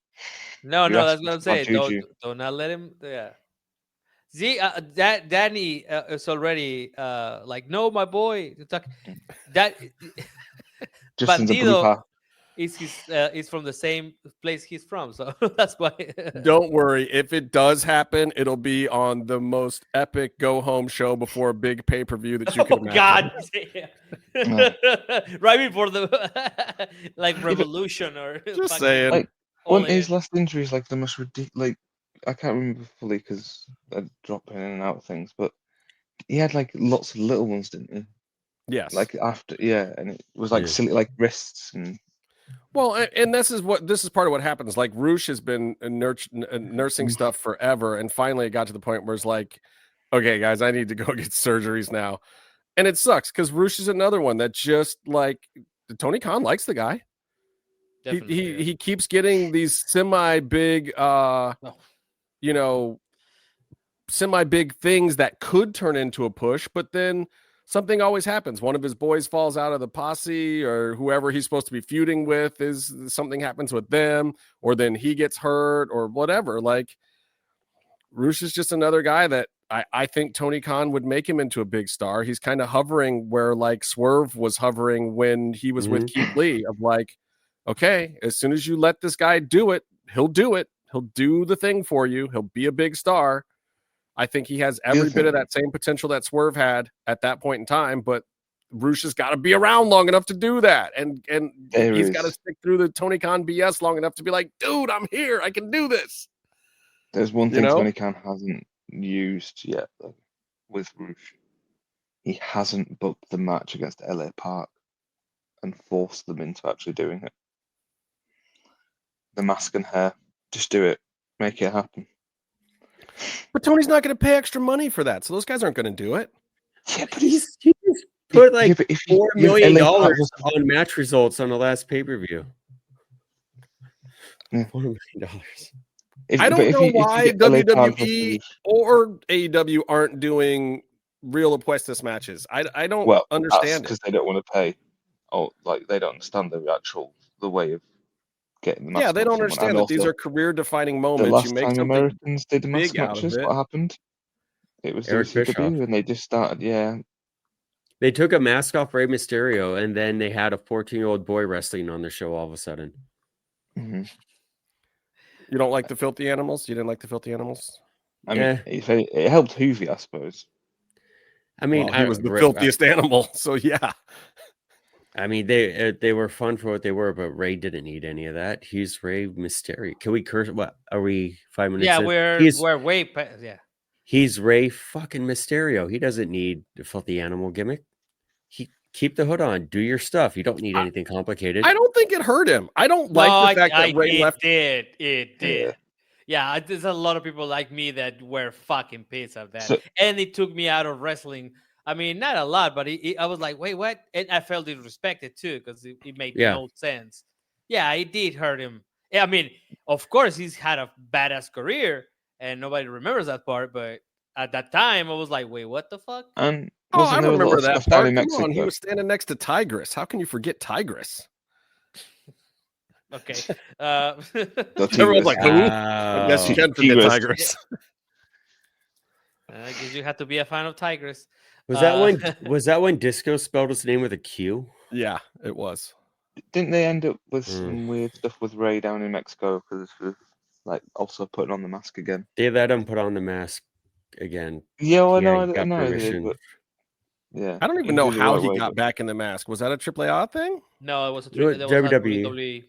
No, You that's ask what I'm about saying. Juju. Don't not let him. Yeah. See, that Danny is already like, no, my boy. That Justin's a Bandido blooper. is from the same place he's from, so that's why. don't worry. If it does happen, it'll be on the most epic go home show before a big pay per view that you could Oh imagine. God! Right before the like revolution or Just fucking saying. Like, all one his in. last injury is like the most ridiculous. Like, I can't remember fully because I drop in and out of things, but he had like lots of little ones, didn't he? Yes. Like after, yeah, and it was like Yeah. silly, like wrists and Well, and this is part of what happens. Like Roosh has been nursing stuff forever, and finally it got to the point where it's like, okay, guys, I need to go get surgeries now, and it sucks because Roosh is another one that just like Tony Khan likes the guy. Definitely. He keeps getting these semi big, semi big things that could turn into a push, but then something always happens. One of his boys falls out of the posse, or whoever he's supposed to be feuding with is something happens with them, or then he gets hurt or whatever. Like Roosh is just another guy that I think Tony Khan would make him into a big star. He's kind of hovering where like Swerve was hovering when he was with Keith Lee, of like, okay, as soon as you let this guy do it, he'll do it. He'll do the thing for you. He'll be a big star. I think he has every bit of that same potential that Swerve had at that point in time, but Roosh has got to be around long enough to do that. And he's got to stick through the Tony Khan BS long enough to be like, dude, I'm here. I can do this. there's one thing Tony Khan hasn't used yet though, with Roosh. He hasn't booked the match against LA Park and forced them into actually doing it. The mask and hair, just do it, make it happen. But Tony's not going to pay extra money for that, so those guys aren't going to do it. Yeah, but He put like $4 million LA on match results on the last pay per view. Yeah. $4 million. I don't know why WWE or AEW aren't doing real Apuestas matches. I don't understand because they don't want to pay. Oh, like they don't understand the way of getting the match. Yeah, they don't understand that these are career-defining moments. The last you make time something Americans did mask big out of matches, it. what happened? It was Eric WCW, Bischoff. and they just started. Yeah, They took a mask off Rey Mysterio, and then they had a 14-year-old boy wrestling on the show all of a sudden. mm-hmm. You don't like the Filthy Animals? You didn't like the Filthy Animals? I mean, it helped Hoovy, I suppose. I mean, Well, he was the filthiest animal, so yeah. I mean, they were fun for what they were, but Ray didn't need any of that. He's Rey Mysterio. Can we curse? What are we? 5 minutes? Yeah, in? we're way. Yeah. He's Rey fucking Mysterio. He doesn't need the filthy animal gimmick. Keep the hood on. Do your stuff. You don't need anything complicated. I don't think it hurt him. I don't like the fact that Ray left. It did. Yeah, there's a lot of people like me that were fucking pissed at that. And it took me out of wrestling. I mean, not a lot, but I was like, wait, what? And I felt disrespected too because it made no sense. Yeah, it did hurt him. I mean, of course, he's had a badass career and nobody remembers that part. But at that time, I was like, wait, what the fuck? I remember that part. Come on, he was standing next to Tigress. How can you forget Tigress? Okay. Everyone's like, who? I guess you can forget Tigress. I guess you have to be a fan of Tigress. Was that when Disco spelled his name with a Q? Yeah, it was. Didn't they end up with some weird stuff with Ray down in Mexico because of like also putting on the mask again? They let him put on the mask again. Yeah, well, I know. Permission. Yeah. I don't even He know did it the how right he way, got but- back in the mask. Was that a AAA thing? No, it was a It was that was a WWE. WWE.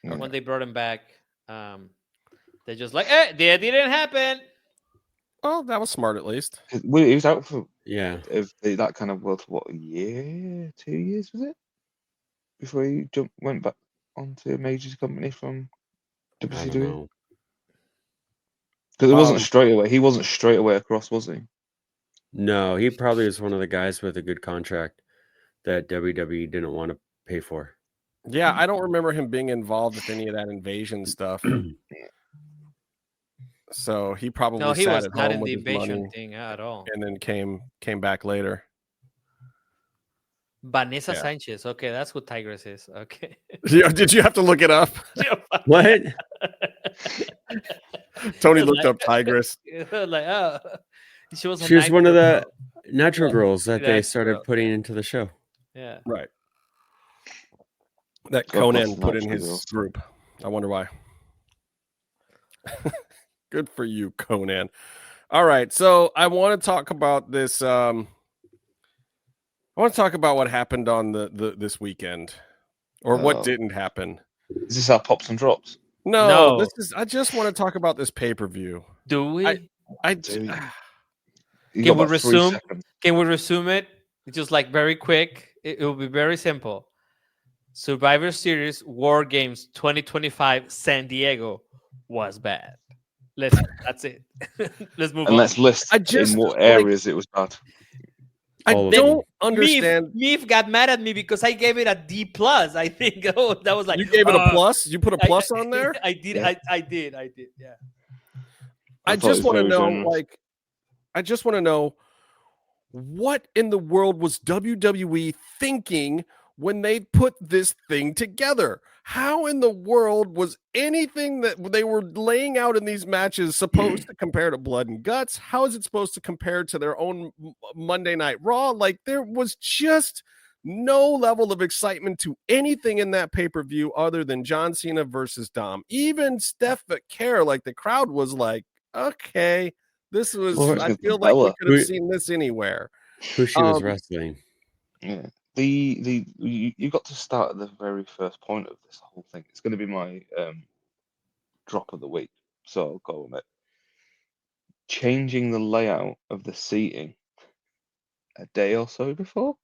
Okay. When they brought him back, they're just like, that didn't happen. Oh, that was smart at least. Well, he was out for Yeah. that kind of world for what, a year, 2 years was it? Before he went back onto a major company from I don't WCW. know. Because it wasn't straight away. He wasn't straight away across, was he? No, he probably was one of the guys with a good contract that WWE didn't want to pay for. Yeah, I don't remember him being involved with any of that invasion stuff. So he probably No, he sat was at not home in with the his invasion money thing at all. and then came back later. Vanessa Yeah. Sanchez. Okay, that's who Tigress is. Okay. Yeah, did you have to look it up? What? Tony looked up Tigress. Like, oh, she was. She was one of the Nitro natural girl. girls that they Natural started girl. putting into the show. Yeah. Right. That God bless Conan the put in natural his girls. group. I wonder why. Good for you, Conan. All right, so I want to talk about this. I want to talk about what happened on the this weekend, or what Oh. didn't happen. Is this our pops and drops? No, No. this is. I just want to talk about this pay-per-view. Do we? Do you? You Can got we about 3 resume? seconds. Can we resume it? It's just like very quick. It will be very simple. Survivor Series War Games 2025 San Diego was bad. That's it. Let's move And on. let's list I just, in what like- areas it was bad. I All of don't them. understand. Meef got mad at me because I gave it a D plus. I think that was like You gave it a plus. You put a plus on there. I did. Yeah. I did. Yeah. I thought it just was want to very know, generous. like, I just want to know what in the world was WWE thinking when they put this thing together? How in the world was anything that they were laying out in these matches supposed to compare to Blood and Guts? How is it supposed to compare to their own Monday Night Raw? Like, there was just no level of excitement to anything in that pay-per-view other than John Cena versus Dom. Even Steph Care, like, the crowd was like, okay, this was, Well, I feel like we Bella. could have seen this anywhere. Who she was Um, wrestling. Yeah. You got to start at the very first point of this whole thing. It's going to be my drop of the week, so I'll go on it. Changing the layout of the seating a day or so before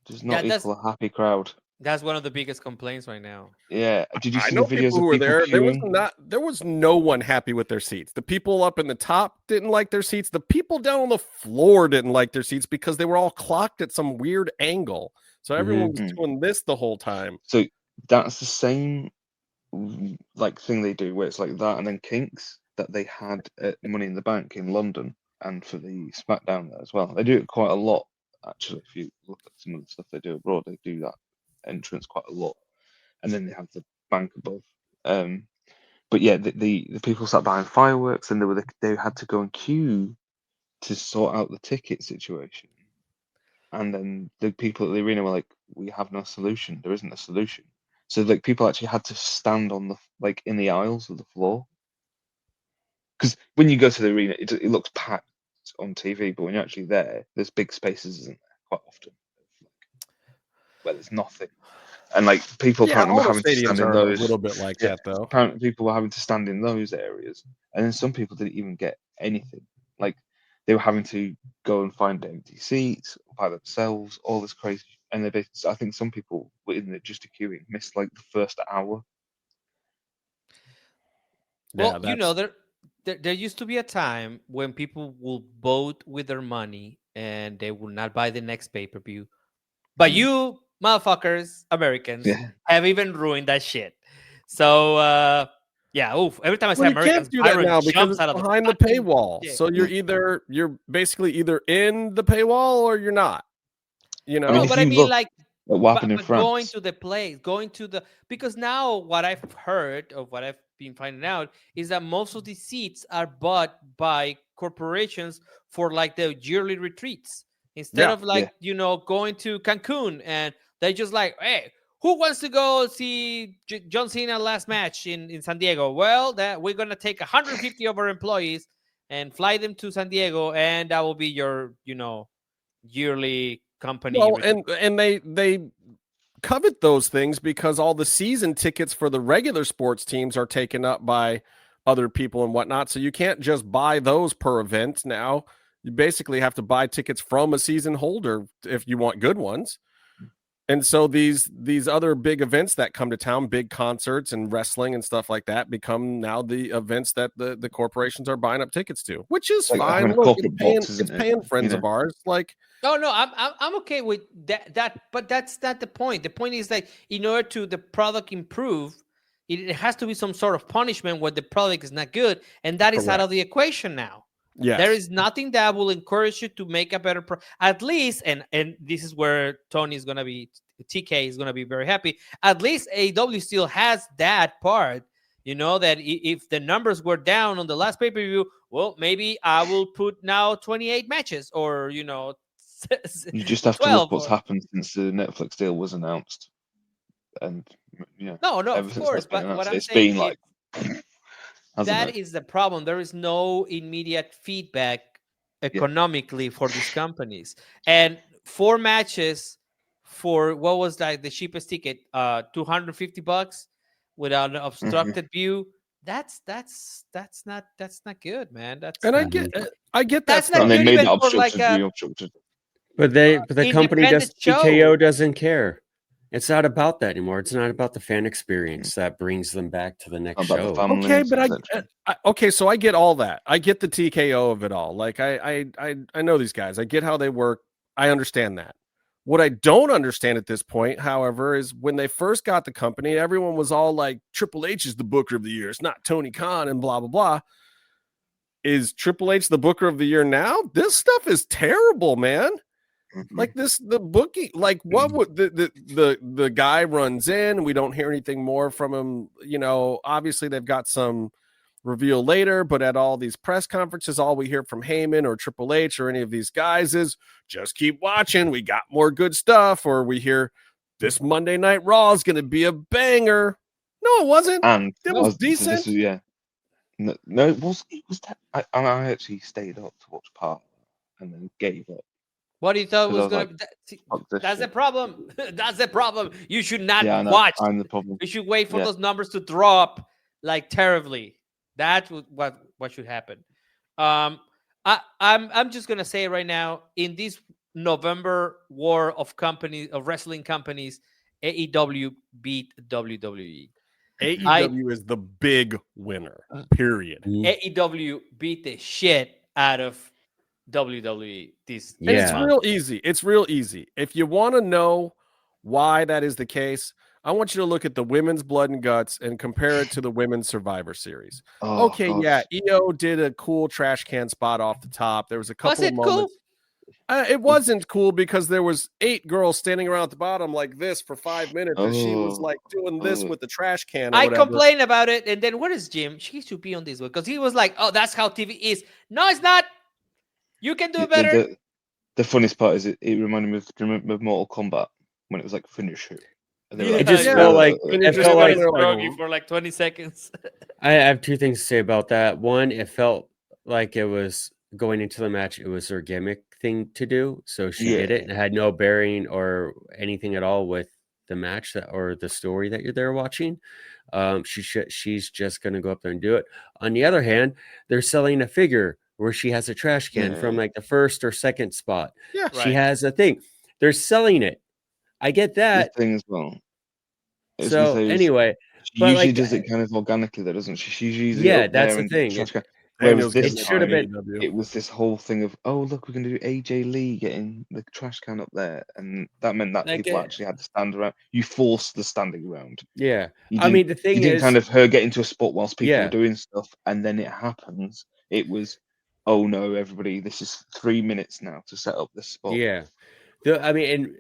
does not that's- equal a happy crowd. That's one of the biggest complaints right now. Yeah. Did you I see know the videos people of who were people there. queuing? There was no one happy with their seats. The people up in the top didn't like their seats. The people down on the floor didn't like their seats because they were all clocked at some weird angle. So everyone was Mhm. doing this the whole time. So that's the same like thing they do where it's like that, and then kinks that they had at Money in the Bank in London and for the SmackDown there as well. They do it quite a lot actually. If you look at some of the stuff they do abroad, they do that entrance quite a lot, and then they have the bank above. But yeah, the people sat behind fireworks, and they had to go and queue to sort out the ticket situation. And then the people at the arena were like, "We have no solution. There isn't a solution." So like people actually had to stand on in the aisles of the floor. Because when you go to the arena, it looks packed on TV, but when you're actually there, there's big spaces, isn't there? Quite often, where there's nothing. And like people apparently were all the having to stand stadiums in are those. a little bit like Yeah, that, though. apparently people were having to stand in those areas, and then some people didn't even get anything. Like they were having to go and find empty seats by themselves, all this crazy. And I think some people were in there just queuing, missed like the first hour. Well, Yeah, there used to be a time when people will vote with their money and they will not buy the next pay-per-view. But you motherfuckers, Americans, Yeah. have even ruined that shit. So yeah, every time I say Well, you Americans, can't do that Byron now because jumps it's out of behind the fucking paywall. shit. So you're basically either in the paywall or you're not. You know, I mean, No, if but I you mean look like at what happened in but going France, to the place, because now what I've heard of what I've been finding out is that most of these seats are bought by corporations for like the yearly retreats instead Yeah, of like going to Cancun, and they just like, hey, who wants to go see John Cena last match in San Diego? Well, that we're gonna take 150 of our employees and fly them to San Diego, and that will be your yearly company. Well, and they covet those things because all the season tickets for the regular sports teams are taken up by other people and whatnot. So you can't just buy those per event now. You basically have to buy tickets from a season holder if you want good ones. And so these other big events that come to town, big concerts and wrestling and stuff like that, become now the events that the corporations are buying up tickets to, which is Like fine. having a Look, corporate box, it's isn't it? paying friends You of know? ours. Like, no, I'm okay with that, but that's not the point. The point is that in order to the product improve, it has to be some sort of punishment when the product is not good, and that is out Correct. of the equation now. yes, There is nothing that will encourage you to make a better at least, and this is where TK is gonna be very happy. At least AEW still has that part, that if the numbers were down on the last pay-per-view, well, maybe I will put now 28 matches, or You just have to 12 look what's or- happened since the Netflix deal was announced, and No, of ever since course, that's been but what announced, I'm it's saying been like that is the problem. There is no immediate feedback economically for these companies, and 4 matches for what was that the cheapest ticket, $250 without an obstructed view. That's not good, man. and I get that That's stuff. not and they good made even that for like obstructed, a obstructed. But the company independent show. TKO doesn't care. It's not about that anymore. It's not about the fan experience that brings them back to the next About the show. family. Okay, but etc. okay, so I get all that. I get the TKO of it all. Like I know these guys. I get how they work. I understand that. What I don't understand at this point, however, is when they first got the company, everyone was all like, Triple H is the Booker of the Year. It's not Tony Khan and blah, blah, blah. Is Triple H the Booker of the Year now? This stuff is terrible, man. Like the booking, like what would the guy runs in, we don't hear anything more from him. Obviously they've got some reveal later, but at all these press conferences, all we hear from Heyman or Triple H or any of these guys is just keep watching. We got more good stuff. Or we hear this Monday Night Raw is going to be a banger. No, it wasn't. And It was decent. This is, no, it was. I actually stayed up to watch part and then gave up. What do you thought was 'Cause I going was to? Fuck this That's the shit. problem. That's the problem. You should not Yeah, I know. watch. I'm the problem. You should wait for Yeah. those numbers to drop like terribly. That's what should happen. I'm just gonna say right now, in this November war of wrestling companies, AEW beat WWE. AEW is the big winner, period. AEW beat the shit out of WWE. And it's real easy. It's real easy. If you want to know why that is the case, I want you to look at the women's Blood and Guts and compare it to the women's Survivor Series. Oh, okay, God. yeah, EO did a cool trash can spot off the top. There was a couple of Was it moments. It wasn't cool because there was 8 girls standing around at the bottom like this for 5 minutes, and she was like doing this with the trash can. I complained about it, and then what is Jim? She should be on this one because he was like, "Oh, that's how TV is." No, it's not. You can do it better. The funniest part is it reminded me of Mortal Kombat when it was like finish it. It just felt like for like 20 seconds. I have 2 things to say about that. One, it felt like it was going into the match. It was her gimmick thing to do, so she did it and it had no bearing or anything at all with the match or the story that you're there watching. She's just going to go up there and do it. On the other hand, they're selling a figure where she has a trash can from like the first or second spot. Yeah, she has a thing. They're selling it. I get that. Thing as well. So anyway, she usually does it kind of organically, though, doesn't she? She's usually that's the thing. Whereas this should have been. It was this whole thing of, oh look, we're going to do AJ Lee getting the trash can up there, and that meant that people actually had to stand around. You forced the standing around. Yeah, I mean the thing is, kind of her get into a spot whilst people were doing stuff, and then it happens. It was, oh no, everybody, this is 3 minutes now to set up this spot. Yeah. I mean, in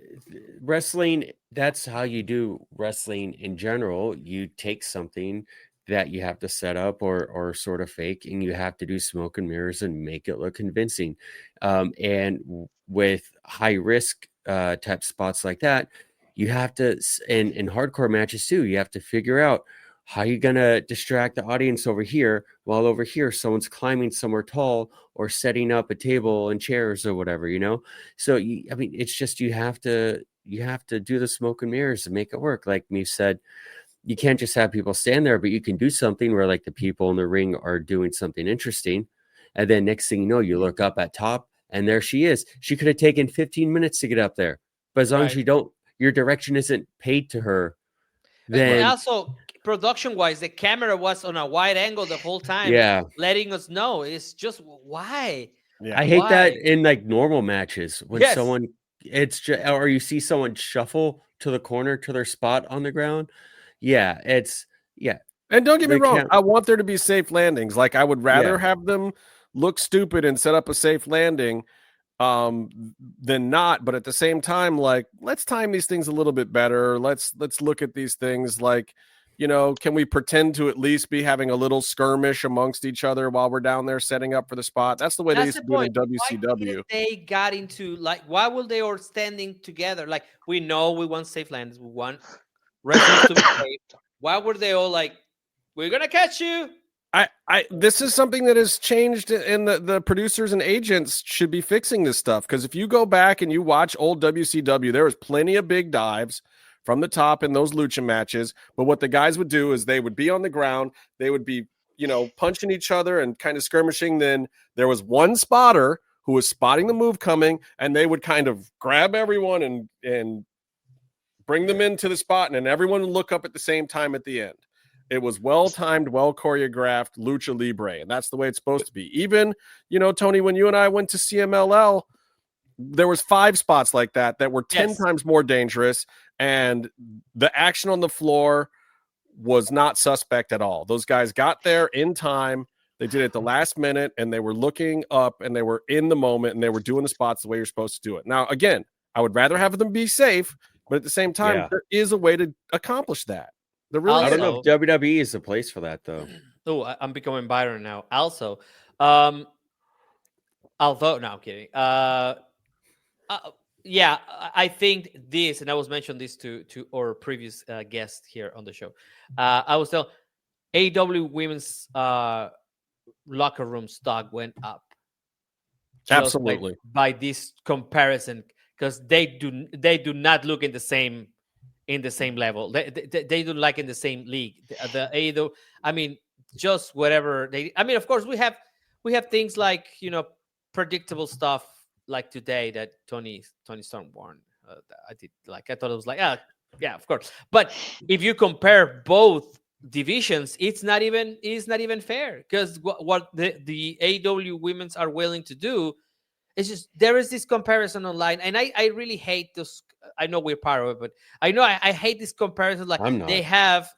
wrestling, that's how you do wrestling in general. You take something that you have to set up or sort of fake, and you have to do smoke and mirrors and make it look convincing. And with high risk type spots like that, you have to, in hardcore matches too, you have to figure out how are you gonna distract the audience over here while over here someone's climbing somewhere tall or setting up a table and chairs or whatever, you know? So I mean, it's just you have to do the smoke and mirrors to make it work. Like me said, you can't just have people stand there, but you can do something where like the people in the ring are doing something interesting, and then next thing you know, you look up at top and there she is. She could have taken 15 minutes to get up there, but as long as you don't, your direction isn't paid to her. Then also, production-wise, the camera was on a wide angle the whole time. Yeah, letting us know. It's just why. I hate that in like normal matches when Yes. someone it's just, or you see someone shuffle to the corner to their spot on the ground. Yeah, it's And don't get me They wrong, can't- I want there to be safe landings. Like I would rather Yeah. have them look stupid and set up a safe landing than not. But at the same time, like let's time these things a little bit better. Let's look at these things like, you know, can we pretend to at least be having a little skirmish amongst each other while we're down there setting up for the spot? That's the way they That's used the to do it in point. Why WCW. didn't they got into like why were they all standing together? Like we know we want safe landings, we want wrestlers to be safe. Why were they all like, we're gonna catch you? This is something that has changed, and the producers and agents should be fixing this stuff. Because if you go back and you watch old WCW, there was plenty of big dives from the top in those lucha matches. But what the guys would do is they would be on the ground, they would be, you know, punching each other and kind of skirmishing. Then there was one spotter who was spotting the move coming, and they would kind of grab everyone and bring them into the spot, and then everyone would look up at the same time at the end. It was well-timed, well-choreographed lucha libre, and that's the way it's supposed to be. Even, you know, Tony, when you and I went to CMLL, there was 5 spots like that were 10 times more dangerous, and the action on the floor was not suspect at all. Those guys got there in time. They did it at the last minute, and they were looking up, and they were in the moment, and they were doing the spots the way you're supposed to do it. Now, again, I would rather have them be safe, but at the same time, there is a way to accomplish that. I don't know if WWE is the place for that though. Oh, I'm becoming Byron now. Also, although no, I'm kidding. Yeah, I think this, and I was mentioning this to our previous guest here on the show. I was telling AEW women's locker room stock went up. Absolutely by this comparison, because they do not look in the same level. They do like in the same league. The AEW, I mean, just whatever they. I mean, of course, we have things like, you know, predictable stuff like today that Tony Storm won. I did like. I thought it was like, yeah, of course. But if you compare both divisions, it's not even fair, because what the AEW women's are willing to do. It's just there is this comparison online, and I really hate this. I know we're part of it, but I know I hate this comparison. Like they have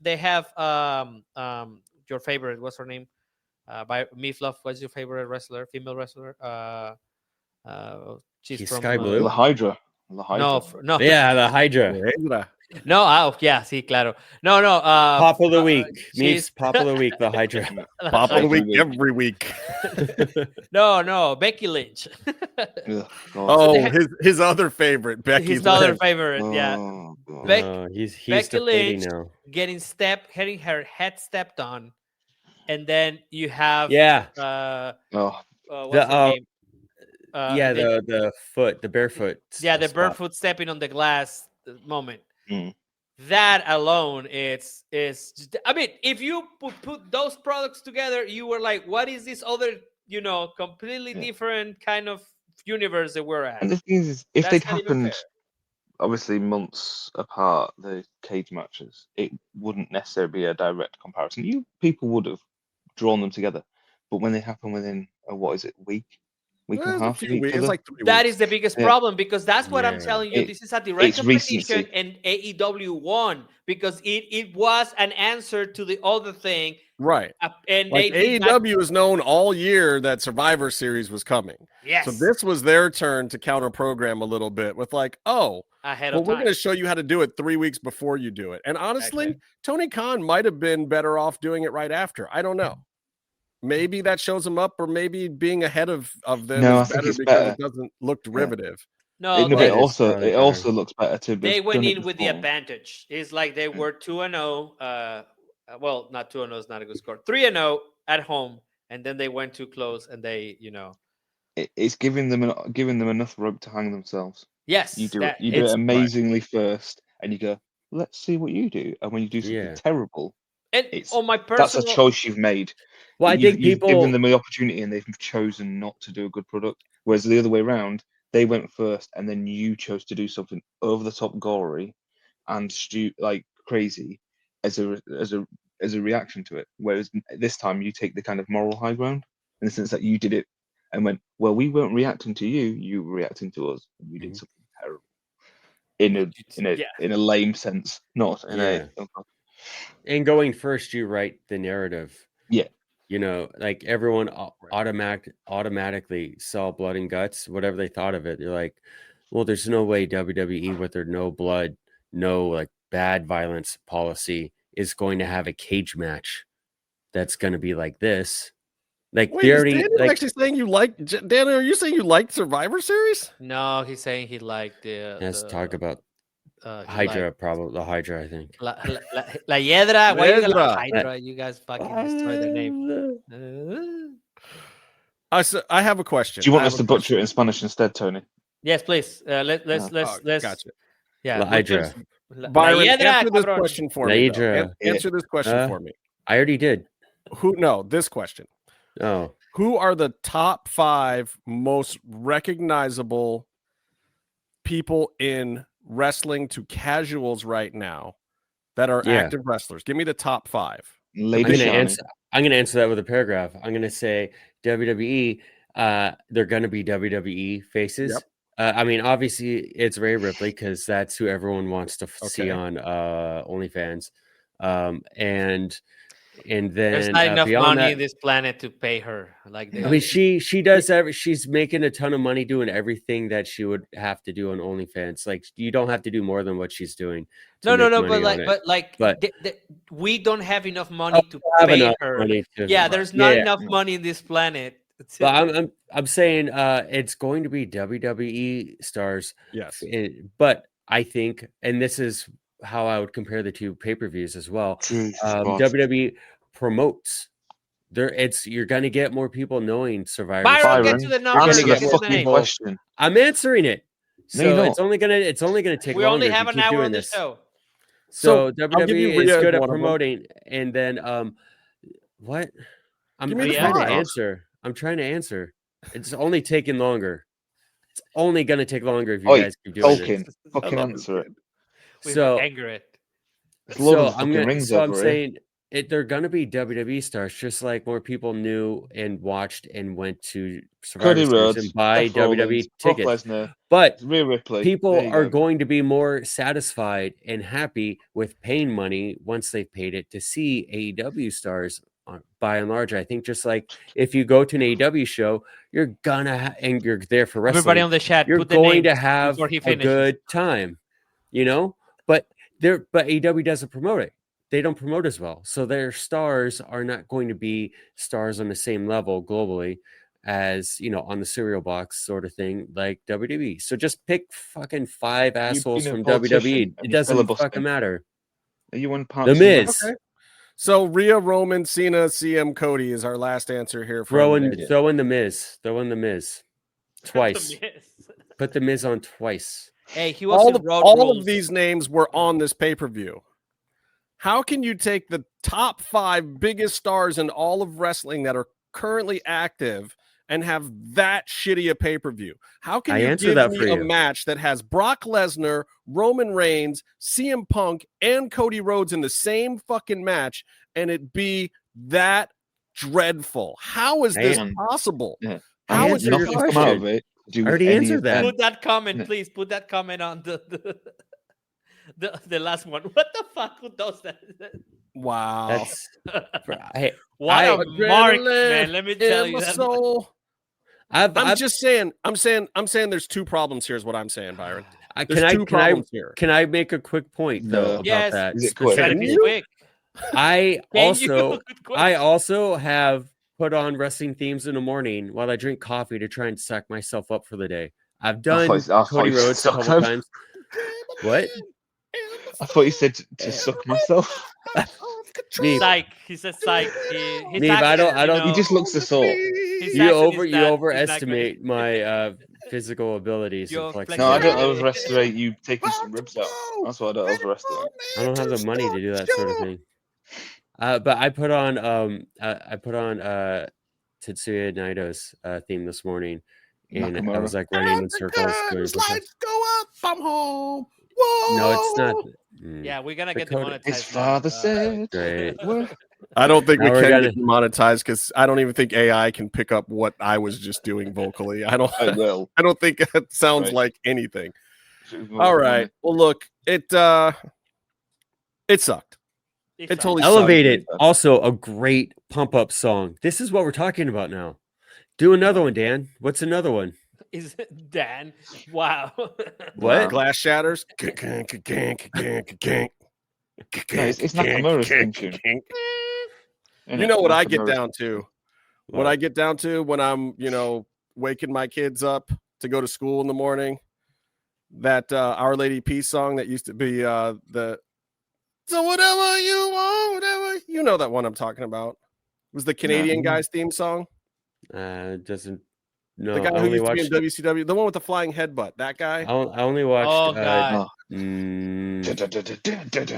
your favorite, what's her name? By Meefloaf, what's your favorite wrestler, female wrestler? She's from Sky Blue. The Hydra. No. Yeah, the Hydra. No, yeah, sí, claro. No. Pop of the week. Meets Pop of the week, the Hydra. Pop of the week every week. No, Becky Lynch. His other favorite, Becky Lynch. His other favorite, yeah. He's Becky Lynch now. getting her head stepped on, and then you have what's her name? The foot, the barefoot. The barefoot stepping on the glass moment. That alone, it's just, I mean, if you put those products together, you were like, what is this other, you know, completely different kind of universe that we're at? And the thing is, if they'd happened obviously months apart, the cage matches, it wouldn't necessarily be a direct comparison. People would have drawn them together, but when they happen within week and a half, it's like 3 weeks. That is the biggest problem, because that's what I'm telling you. This is a direct competition, and AEW won because it was an answer to the other thing. Right. And like AEW is known all year that Survivor Series was coming. Yes. So this was their turn to counter program a little bit with like, ahead we're of time. going to show you how to do it 3 weeks before you do it. And honestly, Tony Khan might have been better off doing it right after. I don't know. Maybe that shows them up, or maybe being ahead of them is better because it doesn't look derivative. No, it also looks better too. They went in with the advantage. It's like they were 2-0. well, not 2-0 is not a good score. 3-0 at home, and then they went too close, and they, It's giving them enough rope to hang themselves. yes, You do that- it it's- amazingly first, and you go, let's see what you do. And when you do something Yeah. terrible, And it's on my that's personal, a choice you've made. Well, I think You've people. given them the opportunity, and they've chosen not to do a good product. Whereas the other way around, they went first, and then you chose to do something over the top, gory, and like crazy, as a reaction to it. Whereas this time, you take the kind of moral high ground in the sense that you did it and went, well, we weren't reacting to you; you were reacting to us, and we did Mhm. something terrible in a lame sense, not in Yeah. a. And going first, you write the narrative. Yeah. Like everyone automatically saw blood and guts, whatever they thought of it. They're like, well, there's no way WWE with their no blood, no like bad violence policy is going to have a cage match that's going to be like this. Like Wait, they is already Daniel like actually saying you like Daniel? Are you saying you liked Survivor Series? no, he's saying he liked let's talk about he Hydra, liked probably the Hydra, I think. La Hiedra. Why you got La Hiedra. Hydra? You guys fucking destroy their name. I have a question. Do you want I us have to a butcher question. it in Spanish instead, Tony? Yes, please. Let's Gotcha. yeah. La Hydra. Byron, Hiedra, answer this cabrón. question for La me. though. Hydra. Answer this question for me. I already did. This question. Oh, Who are the top 5 most recognizable people in wrestling to casuals right now that are Yeah. active wrestlers? Give me the top 5. Lady Shani. I'm gonna answer that with a paragraph. I'm gonna say WWE. They're gonna be WWE faces. Yep. I mean, obviously, it's Rhea Ripley because that's who everyone wants to see Okay. on OnlyFans. And then There's not enough beyond money that, in this planet to pay her. Like I mean, she does she's making a ton of money doing everything that she would have to do on OnlyFans. Like you don't have to do more than what she's doing. No, but but we don't have enough money to have pay enough her. money to- Yeah, there's not Yeah. enough money in this planet. But I'm saying it's going to be WWE stars. Yes. But I think, and this is how I would compare the two pay-per-views as well. Jesus God. WWE promotes. You're gonna get more people knowing Survivor. Byron, get Byron, to the number. answer the Get to the fucking name. question. I'm answering it. No, you're So not. it's only gonna take We longer. only if have you an keep hour doing on the this. show. So I'll give WWE you is Rhea good as at one of them. promoting, and then what? I'm Give me the trying to five. answer. I'm trying to answer. It's only taking longer. It's only gonna take longer if you Oi, guys keep doing Tolkien, this. fucking love this answer it. kid. We So anger it. There's Lord of the I'm fucking gonna, Rings so I'm over here. saying they're gonna be WWE stars, just like more people knew and watched and went to Survivor Cody Series Rhodes, and buy Seth Rollins, WWE Brock tickets. Lesnar, But Rhea Ripley. people There you are go. going to be more satisfied and happy with paying money once they've paid it to see AEW stars. By and large, I think just like if you go to an AEW show, you're gonna and you're there for wrestling. Everybody on the chat, You're put the going to names have before he a finishes. good time, But AEW doesn't promote it. They don't promote as well, so their stars are not going to be stars on the same level globally as on the cereal box sort of thing like WWE. So just pick fucking 5 assholes being a from politician WWE. and It you're doesn't filibustering. fucking matter. Are you on part The of some- Miz. Okay. So Rhea, Roman, Cena, CM, Cody is our last answer here. Throw from in Daniel. the Miz. Throw in the Miz. Twice. Put the Miz on twice. Hey, he was in Road all Rules. of these names were on this pay-per-view. How can you take the top 5 biggest stars in all of wrestling that are currently active and have that shitty a pay-per-view? How can I you answer give that me for a you. match that has Brock Lesnar, Roman Reigns, CM Punk, and Cody Rhodes in the same fucking match and it be that dreadful? How is this And- possible? Yeah. How I is answered it your Nothing's come out question. of it. Do I already any answered of that. them. Put that comment, Yeah. please. Put that comment on the last one. What the fuck? Who does that? Wow. That's hey, What a Adrenaline mark, man. Let me tell in you my that. soul. I'm just saying. I'm saying there's 2 problems here. Is what I'm saying, Byron. There's can 2 problems here. I make a quick point though No. about Yes. that? Is it quick? Try to Can be you? quick. I Can you? also Good question. have put on wrestling themes in the morning while I drink coffee to try and suck myself up for the day. I've done I thought Cody you Rhodes a suck couple him. times. What? I thought you said to suck myself. control. Psych. He says psych. His Neve, I accent, don't- He just looks the sort. his You accent is not overestimate my physical abilities Your and No, I don't flexibility. overestimate you taking some ribs out. That's what I don't overestimate. I don't have the money to do that sort of thing. But I put on Tetsuya Naito's theme this morning, and I Nakamura. was like running in circles. doing push-ups. Lights go up. I'm home. Whoa. No, it's not. Yeah, we're gonna get Dakota- demonetized. His father said. Great. I don't think we Now we're can gonna- get monetized because I don't even think AI can pick up what I was just doing vocally. I don't. I will. I don't think it sounds Right. like anything. All right. Well, look, it sucked. It totally Elevated. sucked. Also, a great pump up song. This is what we're talking about now. Do another one, Dan. What's another one? Is it Dan? Wow. What? Glass shatters. No, it's Nakamura's theme tune. You know what I get Nakamura's- down to? What I get down to when I'm, waking my kids up to go to school in the morning? That Our Lady Peace song that used to be the "So whatever you want, whatever you know that one I'm talking about." It was the Canadian guy's theme song? Doesn't. No, The guy I who only used to be watched. in WCW, the one with the flying headbutt. That guy. I only watched. Oh God.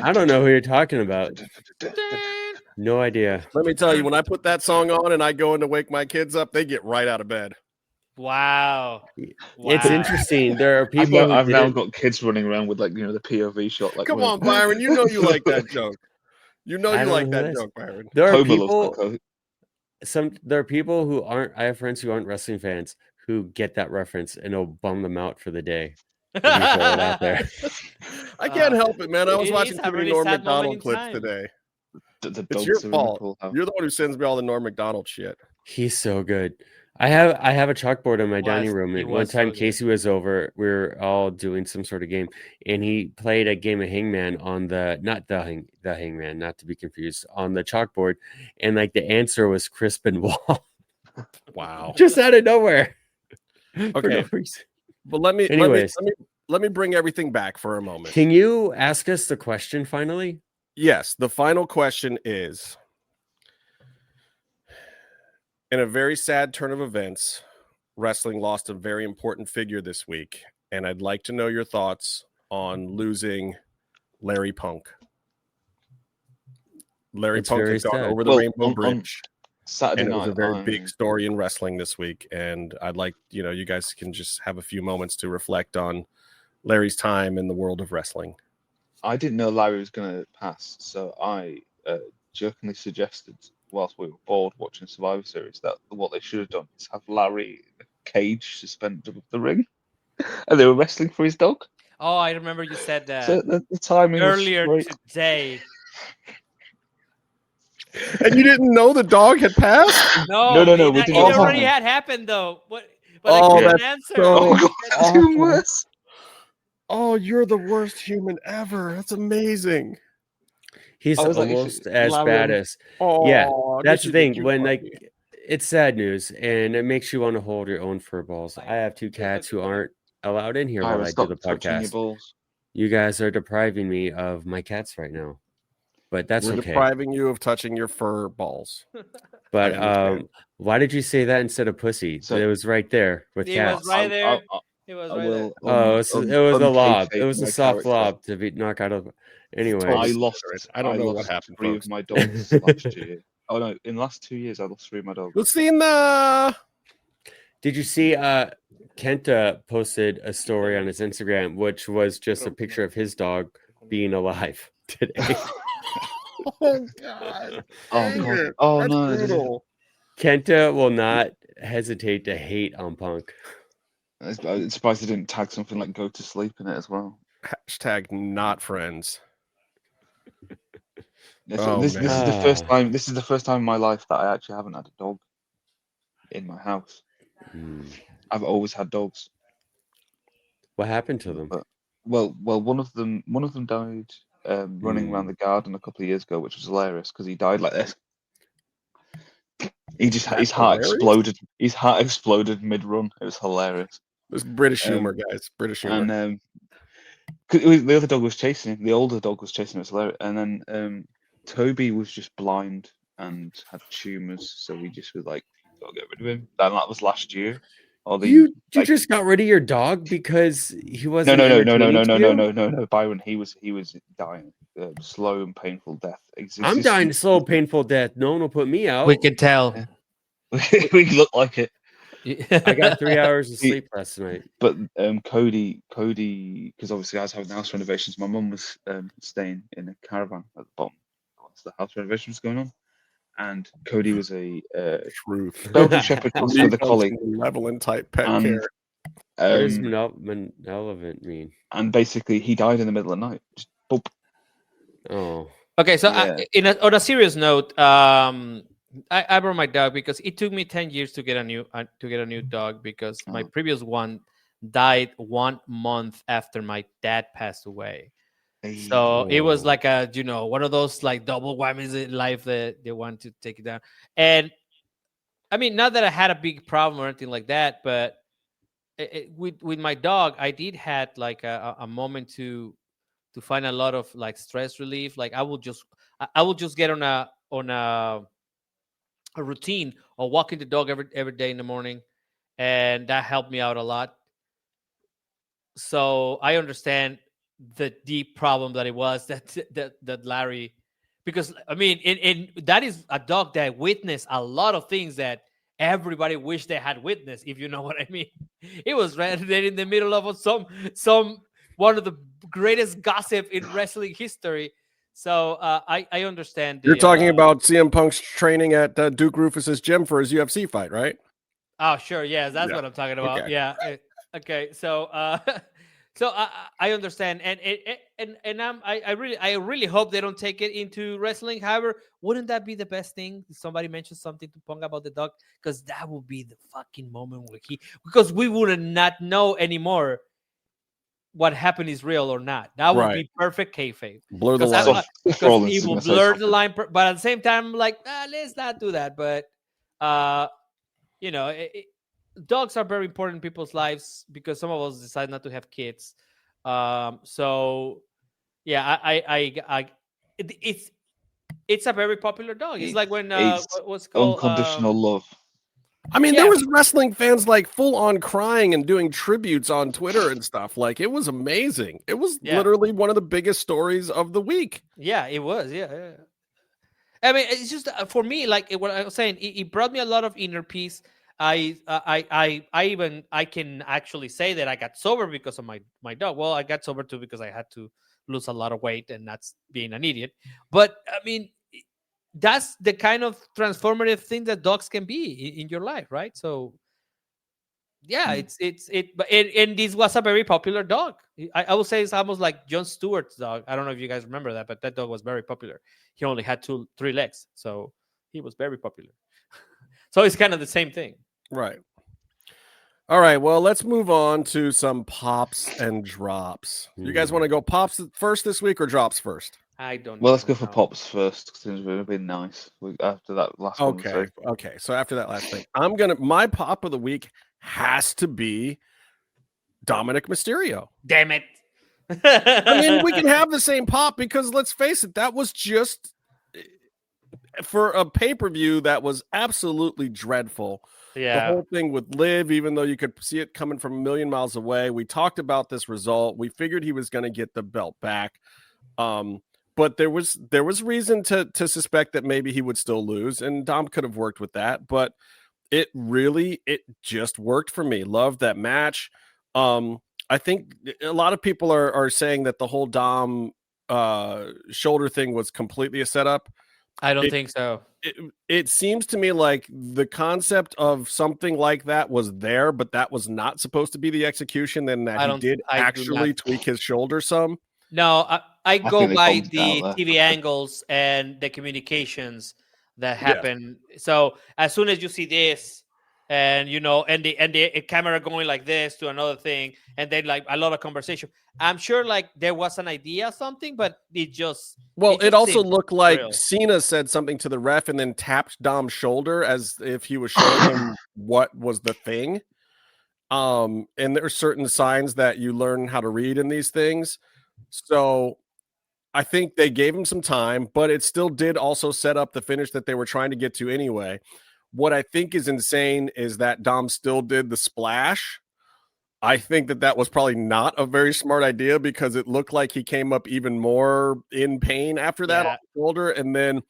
I don't know who you're talking about. No idea. Let me tell you, when I put that song on and I go in to wake my kids up, they get right out of bed. Wow. It's interesting. There are I've people. now, who now didn't- got kids running around with the POV shot. Like, Come when- on, Byron. You know you like that joke. You know I you don't like know that this. joke, Byron. There are Homer loves people. that quote. There are people who aren't. I have friends who aren't wrestling fans who get that reference and it'll bum them out for the day. Let me throw it out there. I can't help it, man. I was it watching is too a many really Norm sad moment McDonald in clips time. today. The It's dogs your are in the fault. pool house. You're the one who sends me all the Norm McDonald shit. He's so good. I have a chalkboard in my dining room, he and one was so time good. Casey was over. We were all doing some sort of game, and he played a game of Hangman on the Hangman, not to be confused, on the chalkboard, and like the answer was Crispin Wall, Wow. just out of nowhere. For no Okay. reason. But let me Anyways. let me bring everything back for a moment. Can you ask us the question finally? Yes, the final question is: in a very sad turn of events, wrestling lost a very important figure this week, and I'd like to know your thoughts on losing Larry Punk. Larry It's Punk very has gone sad. over the Well, Rainbow on Bridge, Saturday and it night, was a very I- big story in wrestling this week. And I'd like, you guys can just have a few moments to reflect on Larry's time in the world of wrestling. I didn't know Larry was going to pass, so I jokingly suggested, whilst we were bored watching Survivor Series, that what they should have done is have Larry in a cage suspended above the ring, and they were wrestling for his dog. Oh, I remember you said that So the timing earlier was great. today. And you didn't know the dog had passed? No, No, we it didn't already know. had happened though. But Oh, I couldn't that's answer. so- Oh god, it's even awful. worse. Oh, you're the worst human ever. That's amazing. He's I was like, almost if as Larry- bad as. Oh, Yeah, this That's the is a thing. cute When puppy. it's sad news, and it makes you want to hold your own fur balls. I have two cats who aren't allowed in here while Byron, I do stop the touching your podcast. balls. You guys are depriving me of my cats right now, but that's we're okay. depriving you of touching your fur balls. But I understand. why did you say that instead of pussy? So- it was right there with It cats. was right there. It was I right there. will. Oh, it was a lob. It unkayfabe was a my soft character. lob to be knocked out of. Anyways, Totally I lost. illiterate. I don't know what lost happened, 3 folks. of my dogs last year. Oh no! In the last 2 years, I lost 3 of my dogs. Lucina! did you see? Kenta posted a story on his Instagram, which was just a picture of his dog being alive today. Oh, God. Oh Dang god! it. Oh That's no! brutal. Kenta will not hesitate to hate on Punk. I'm surprised they didn't tag something like "go to sleep" in it as well. Hashtag not friends. This, Oh, this is man. the first time. This is the first time in my life that I actually haven't had a dog in my house. Hmm. I've always had dogs. What happened to them? But well, one of them died running around the garden a couple of years ago, which was hilarious because he died like this. His heart hilarious? exploded. His heart exploded mid-run. It was hilarious. It was British Um, humor, guys. British humor. And 'cause the other dog was chasing him. The older dog was chasing him. It was hilarious. And then Toby was just blind and had tumors, so we just were like, gotta get rid of him. And that was last year. Or the You like, just got rid of your dog because he no, wasn't no, entertaining to you? Byron, he was dying, slow and painful death. I'm dying a slow, painful death. No one will put me out. We can tell. We look like it. I got 3 hours of sleep last night. But Cody, because obviously I was having house renovations. My mum was staying in a caravan at the bottom once the house renovation was going on, and Cody was a Truth. Belgian Shepherd cross with a collie, malevolent type pet and care. What does malevolent mean? and basically he died in the middle of the night. Just boop. Oh, Okay, so Yeah. on a serious note, I brought my dog because it took me 10 years to get a new dog because my previous one died 1 month after my dad passed away. So it was like a one of those like double whammies in life that they want to take it down. And I mean, not that I had a big problem or anything like that, but with my dog, I did had like a moment to find a lot of like stress relief. Like I will just get on a routine of walking the dog every day in the morning, and that helped me out a lot. So I understand the deep problem that it was that Larry, because I mean, in that is a dog that witnessed a lot of things that everybody wished they had witnessed, if you know what I mean. It was right there in the middle of some one of the greatest gossip in wrestling history. So I understand. You're talking about CM Punk's training at Duke Rufus's gym for his UFC fight, right? Oh, sure. Yes, that's what I'm talking about. Okay. Yeah. Okay. So so I understand, and I really hope they don't take it into wrestling. However, wouldn't that be the best thing? Somebody mentioned something to Punk about the dog, because that would be the fucking moment where because we would not know anymore what happened is real or not. That would be perfect kayfabe. Blur the Because line. it will blur the line, but at the same time, I'm like, let's not do that. But dogs are very important in people's lives because some of us decide not to have kids. So yeah, it's a very popular dog. It's like when what's called unconditional love. I mean, there was wrestling fans like full on crying and doing tributes on Twitter and stuff. Like, it was amazing. It was literally one of the biggest stories of the week. Yeah, it was. Yeah. I mean, it's just for me, like what I was saying, it brought me a lot of inner peace. I can actually say that I got sober because of my dog. Well, I got sober too because I had to lose a lot of weight, and that's being an idiot. But I mean, that's the kind of transformative thing that dogs can be in your life, right? So yeah, and this was a very popular dog. I would say it's almost like Jon Stewart's dog. I don't know if you guys remember that, but that dog was very popular. He only had 3 legs, so he was very popular. So it's kind of the same thing. Right. All right, well, let's move on to some pops and drops. You guys want to go pops first this week or drops first? I don't know. Well, let's go for pops first, since we've been nice after that last one. Okay. So after that last thing, my pop of the week has to be Dominic Mysterio. Damn it. I mean, we can have the same pop because let's face it, that was just for a pay-per-view that was absolutely dreadful. Yeah. The whole thing with Liv, even though you could see it coming from a million miles away, we talked about this result. We figured he was going to get the belt back. But there was reason to suspect that maybe he would still lose, and Dom could have worked with that, but it just worked for me. Loved that match. I think a lot of people are saying that the whole Dom shoulder thing was completely a setup. I don't think so. It seems to me like the concept of something like that was there, but that was not supposed to be the execution, and that he did actually tweak his shoulder some. No, I go by the TV angles and the communications that happen. Yeah. So as soon as you see this, and and the camera going like this to another thing, and then like a lot of conversation, I'm sure like there was an idea of something, but it also looked like real. Cena said something to the ref and then tapped Dom's shoulder as if he was showing him what was the thing. And there are certain signs that you learn how to read in these things. So I think they gave him some time, but it still did also set up the finish that they were trying to get to anyway. What I think is insane is that Dom still did the splash. I think that was probably not a very smart idea because it looked like he came up even more in pain after that on the shoulder. And then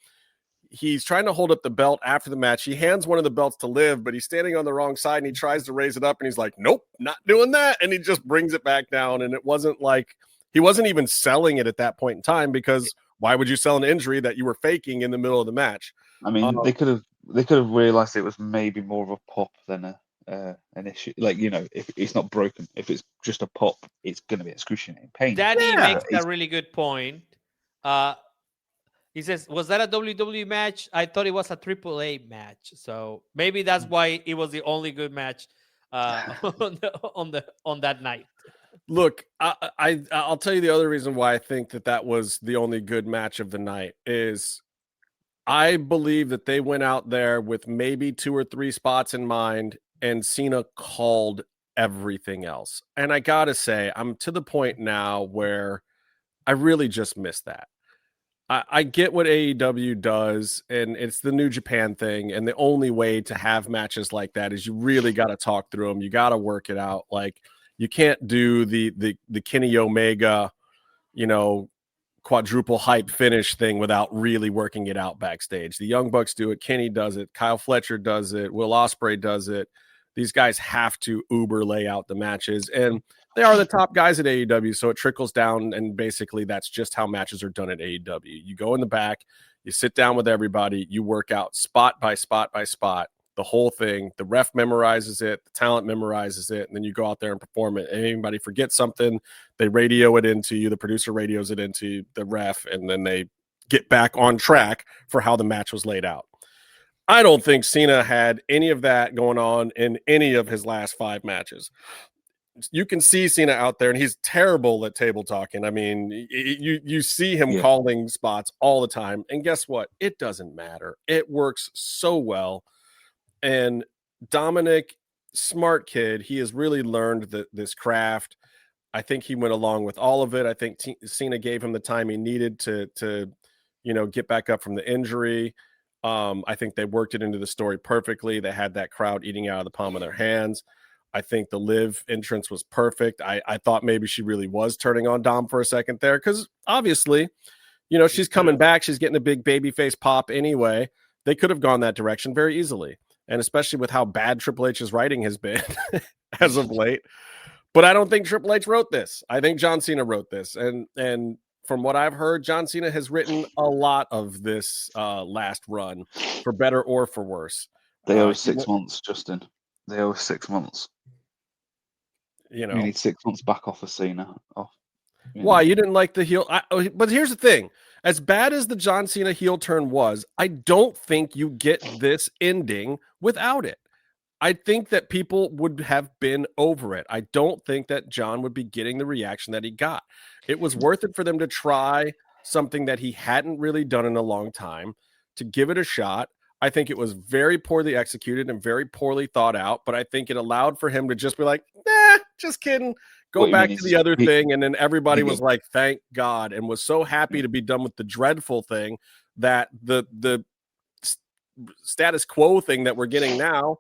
he's trying to hold up the belt after the match. He hands one of the belts to Liv, but he's standing on the wrong side and he tries to raise it up and he's like, nope, not doing that. And he just brings it back down. And it wasn't like he wasn't even selling it at that point in time, because why would you sell an injury that you were faking in the middle of the match? I mean, they could have realized it was maybe more of a pop than an issue. Like, you know, if it's not broken, if it's just a pop, it's going to be excruciating pain. Danny makes a really good point. He says, was that a WWE match? I thought it was a AAA match. So maybe that's why it was the only good match on that night. Look, I'll tell you the other reason why I think that was the only good match of the night is I believe that they went out there with maybe 2 or 3 spots in mind, and Cena called everything else. And I got to say, I'm to the point now where I really just miss that. I get what AEW does, and it's the New Japan thing, and the only way to have matches like that is you really got to talk through them. You got to work it out. Like, you can't do the Kenny Omega, you know, quadruple hype finish thing without really working it out backstage. The Young Bucks do it. Kenny does it. Kyle Fletcher does it. Will Ospreay does it. These guys have to uber lay out the matches, and they are the top guys at AEW, so it trickles down, and basically that's just how matches are done at AEW. You go in the back, you sit down with everybody, you work out spot by spot by spot, the whole thing. The ref memorizes it, the talent memorizes it, and then you go out there and perform it. And anybody forgets something, they radio it into you, the producer radios it into the ref, and then they get back on track for how the match was laid out. I don't think Cena had any of that going on in any of his last 5 matches. You can see Cena out there, and he's terrible at table talking. I mean, you see him calling spots all the time. And guess what? It doesn't matter. It works so well. And Dominic, smart kid, he has really learned this craft. I think he went along with all of it. I think Cena gave him the time he needed to get back up from the injury. I think they worked it into the story perfectly. They had that crowd eating out of the palm of their hands. I think the Liv entrance was perfect. I thought maybe she really was turning on Dom for a second there, because obviously, she's coming back. She's getting a big babyface pop anyway. They could have gone that direction very easily, and especially with how bad Triple H's writing has been as of late. But I don't think Triple H wrote this. I think John Cena wrote this, and from what I've heard, John Cena has written a lot of this last run, for better or for worse. They owe 6 months, Justin. They owe 6 months. We need 6 months back off of Cena. Why? You didn't like the heel? But here's the thing. As bad as the John Cena heel turn was, I don't think you get this ending without it. I think that people would have been over it. I don't think that John would be getting the reaction that he got. It was worth it for them to try something that he hadn't really done in a long time, to give it a shot. I think it was very poorly executed and very poorly thought out, but I think it allowed for him to just be like, nah, just kidding. Go back to the other thing. And then everybody was like, thank God, and was so happy to be done with the dreadful thing, that the status quo thing that we're getting now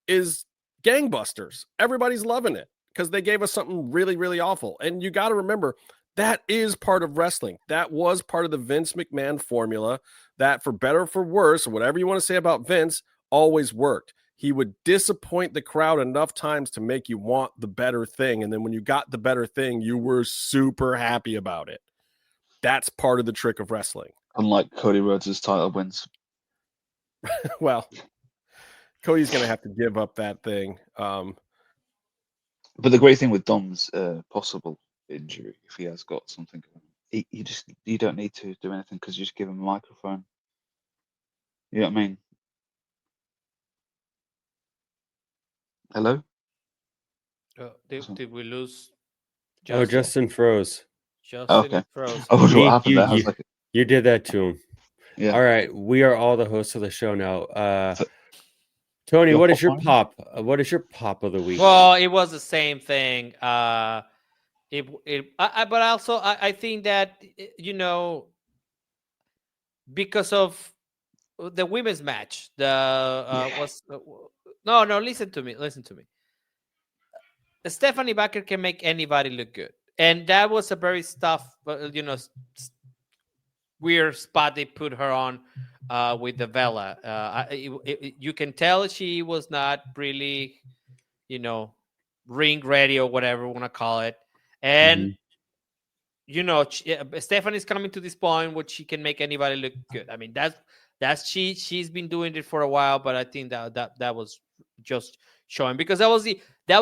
is gangbusters. Everybody's loving it because they gave us something really, really awful. And you got to remember, that is part of wrestling. That was part of the Vince McMahon formula that, for better or for worse, whatever you want to say about Vince, always worked. He would disappoint the crowd enough times to make you want the better thing. And then when you got the better thing, you were super happy about it. That's part of the trick of wrestling. Unlike Cody Rhodes' title wins. Well, Cody's going to have to give up that thing. But the great thing with Dom's possible injury, if he has got something, you don't need to do anything, because you just give him a microphone. You know what I mean? Hello? Did we lose? Justin? Oh, Justin froze. Justin froze. Oh, what happened there? You did that to him. Yeah. All right, we are all the hosts of the show now. Tony, what is your pop? What is your pop of the week? Well, it was the same thing. But also I think that because of the women's match, was no, listen to me. Stephanie Baker can make anybody look good, and that was a very weird spot they put her on with the Vela. You can tell she was not really, ring ready or whatever you want to call it, and Stephanie's coming to this point where she can make anybody look good. I mean, she's been doing it for a while, but I think that was just showing, because that was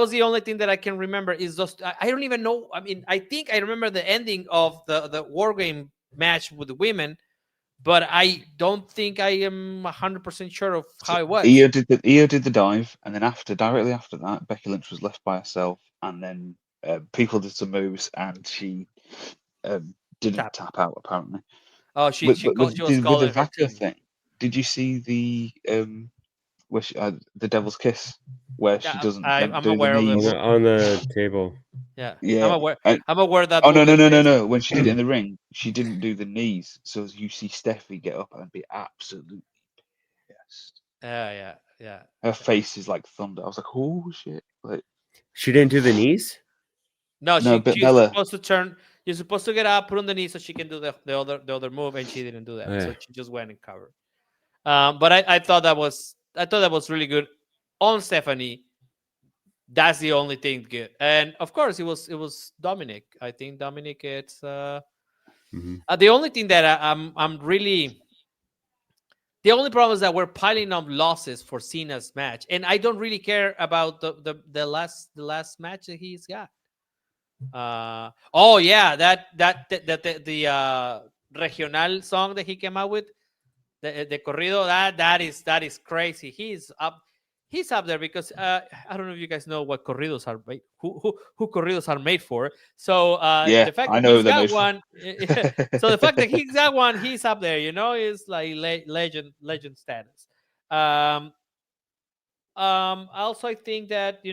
the only thing that I can remember. Is just I don't even know. I mean, I think I remember the ending of the War Game match with the women, but I don't think I am 100% sure of how it was. Io did the dive, and then directly after that, Becky Lynch was left by herself, and then people did some moves, and she didn't tap out apparently. Oh, she was calling her thing. Did you see the the Devil's Kiss, where she doesn't? I'm aware of it on the table. Yeah. I'm I'm aware that. Oh no! When she did it in the ring, she didn't do the knees, so you see Steffi get up and be absolutely pissed. Yeah. Her face is like thunder. I was like, oh shit! Like, she didn't do the knees. No, she's Bella, supposed to turn. You're supposed to get up, put on the knee so she can do the other move, and she didn't do that. So she just went and covered. But I thought that was really good on Stephanie. That's the only thing good, and of course it was Dominic. I think Dominic. It's the only thing that I'm really. The only problem is that we're piling up losses for Cena's match, and I don't really care about the last match that he's got. The regional song that he came out with, the corrido, that is crazy. He's up there because I don't know if you guys know what corridos are made, who corridos are made for. So the fact that he's got one, so the fact that he's got one, he's up there. Is like legend status. Also, I think that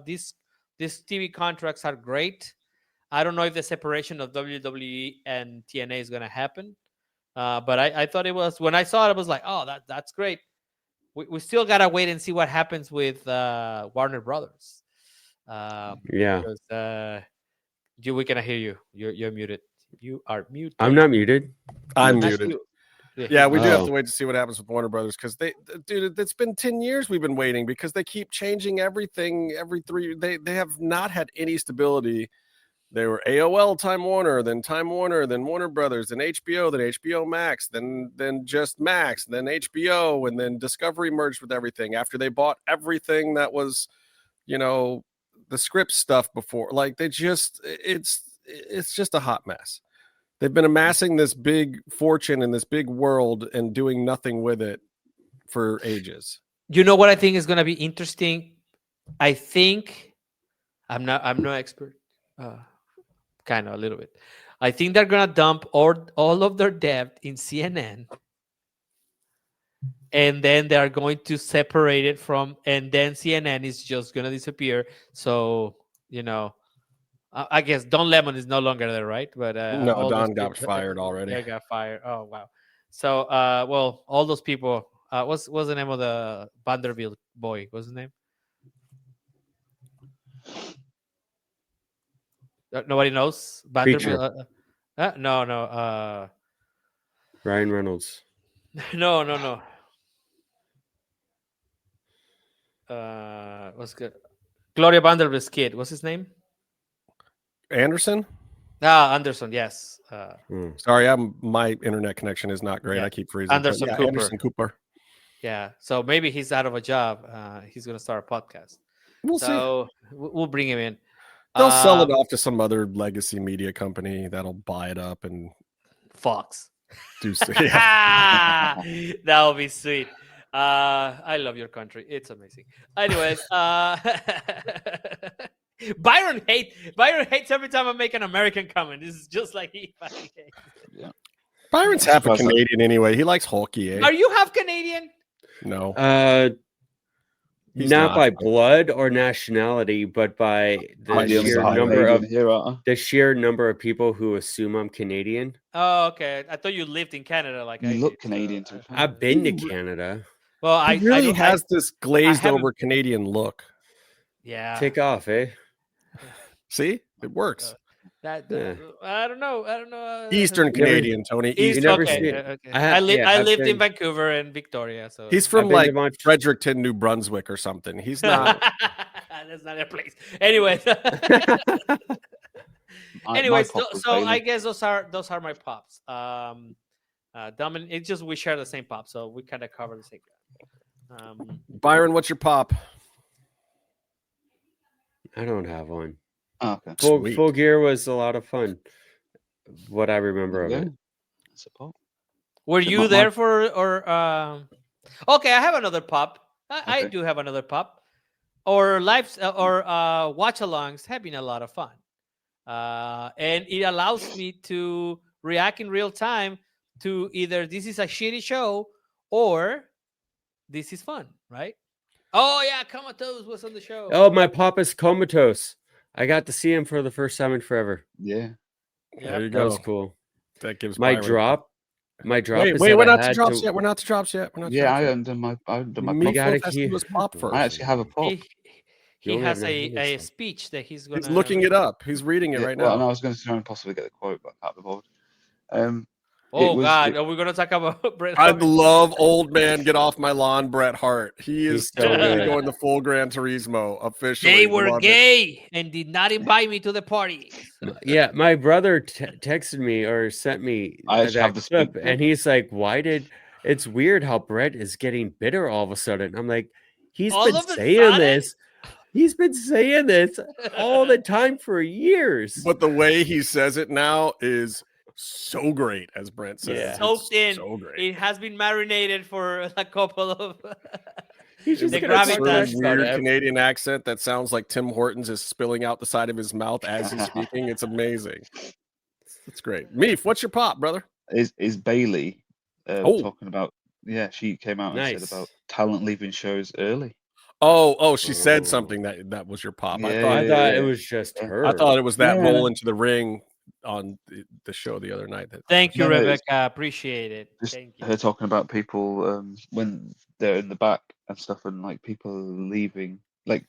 these TV contracts are great. I don't know if the separation of WWE and TNA is going to happen, but I thought it was, when I saw it, I was like, oh, that's great. We still got to wait and see what happens with Warner Brothers. Because, we cannot hear you. You're muted. You are muted. I'm not muted. I'm muted. Yeah, we do have to wait to see what happens with Warner Brothers, because it's been 10 years we've been waiting, because they keep changing everything every 3. They have not had any stability. They were AOL, Time Warner, then Warner Brothers, then HBO, then HBO Max, then just Max, then HBO, and then Discovery merged with everything after they bought everything that was, the script stuff before. Like, it's just a hot mess. They've been amassing this big fortune in this big world and doing nothing with it for ages. You know what I think is going to be interesting? I think I'm no expert. Kind of a little bit. I think they're gonna dump all of their debt in CNN, and then they are going to separate it from, and then CNN is just gonna disappear. So I guess Don Lemon is no longer there, right? But no, Don got fired already. They got fired. Oh wow. So all those people. What's the name of the Vanderbilt boy? What's his name? Nobody knows. No. Ryan Reynolds. No. What's good? Gloria Vanderbilt's kid. What's his name? Anderson. Anderson. Yes. Sorry, my internet connection is not great. Yeah. I keep freezing. Anderson Cooper. Yeah. So maybe he's out of a job. He's gonna start a podcast. We'll see. We'll bring him in. They'll sell it off to some other legacy media company that'll buy it up and Fox. Yeah. That would be sweet. I love your country. It's amazing. Anyways, Byron hates every time I make an American comment. This is just like he fucking hates. Yeah. Byron's half a Canadian anyway. He likes hockey. Are you half Canadian? No. He's not by blood or nationality, but by By the the sheer highway number of here, aren't the sheer number of people who assume I'm Canadian. Oh, okay. I thought you lived in Canada, like You I look did, Canadian, to be fair. I've been to Canada. Well, He really has this glazed haven't- over Canadian look. Yeah. Take off, eh? See, it works. Yeah. I don't know. Eastern You never- Canadian, Tony. East, Eastern never okay, see it. okay. I I lived in been- Vancouver and Victoria, so He's from I've been to like Mont- Fredericton, New Brunswick, or something. He's not. That's not a place. Anyways, anyways, so I guess those are my pops. Dominic, it's just we share the same pop, so we kind of cover the same. Byron, what's your pop? I don't have one. Oh, okay. Full Gear was a lot of fun. What I remember of it. That's a pop. Were you there for or? Okay, I have another pop. I do have another pop. Or lives or watch-alongs have been a lot of fun, and it allows me to react in real time to either this is a shitty show or this is fun, right? Oh yeah, Comatose was on the show. Oh, my pop is Comatose. I got to see him for the first time in forever. Yeah. There you That go. was cool. That gives my Byron- drop. My drop. Wait, is we're that I not to had drops yet. We're not to drops yet. We're not. To Yeah, drops I yet. haven't done my. I haven't done my Meefloaf pop. has to do his pop first. I actually have a pop. He only has have a 9 minutes left. speech that he's gonna. He's looking it up. He's reading it right Well, and I now. was going to try and possibly get the quote, but I can't be bothered. Oh God, are we gonna talk about Bret Hart? I'd love old man get off my lawn, Bret Hart. He is He's so totally good. going the full Gran Turismo officially. They were Love it. gay and did not invite me to the party. Yeah, my brother texted me or sent me I actually have that the clip, speak and he's like, "Why did?" It's weird how Brett is getting bitter all of a sudden. I'm like, he's All been of a saying sudden? this. He's been saying this all the time for years. But the way he says it now is so great, as Brent says. Yeah. It's Soaked in. So great. It has been marinated for a couple of. He's just the gonna talk gravitas. trash Some about weird it. Canadian accent that sounds like Tim Hortons is spilling out the side of his mouth as he's speaking. It's amazing. It's great. Meef, what's your pop, brother? Is Bailey Oh. talking about? Yeah, she came out and Nice. said about talent leaving shows early. Oh, she said Oh. something that was your pop. Yeah, I I thought thought it yeah. was just her. I thought it was that Yeah. roll into the ring on the show the other night. Thank you, No, no, it's- Rebecca. Appreciate it. Just Thank you. her talking about people when they're in the back and stuff, and like people leaving. Like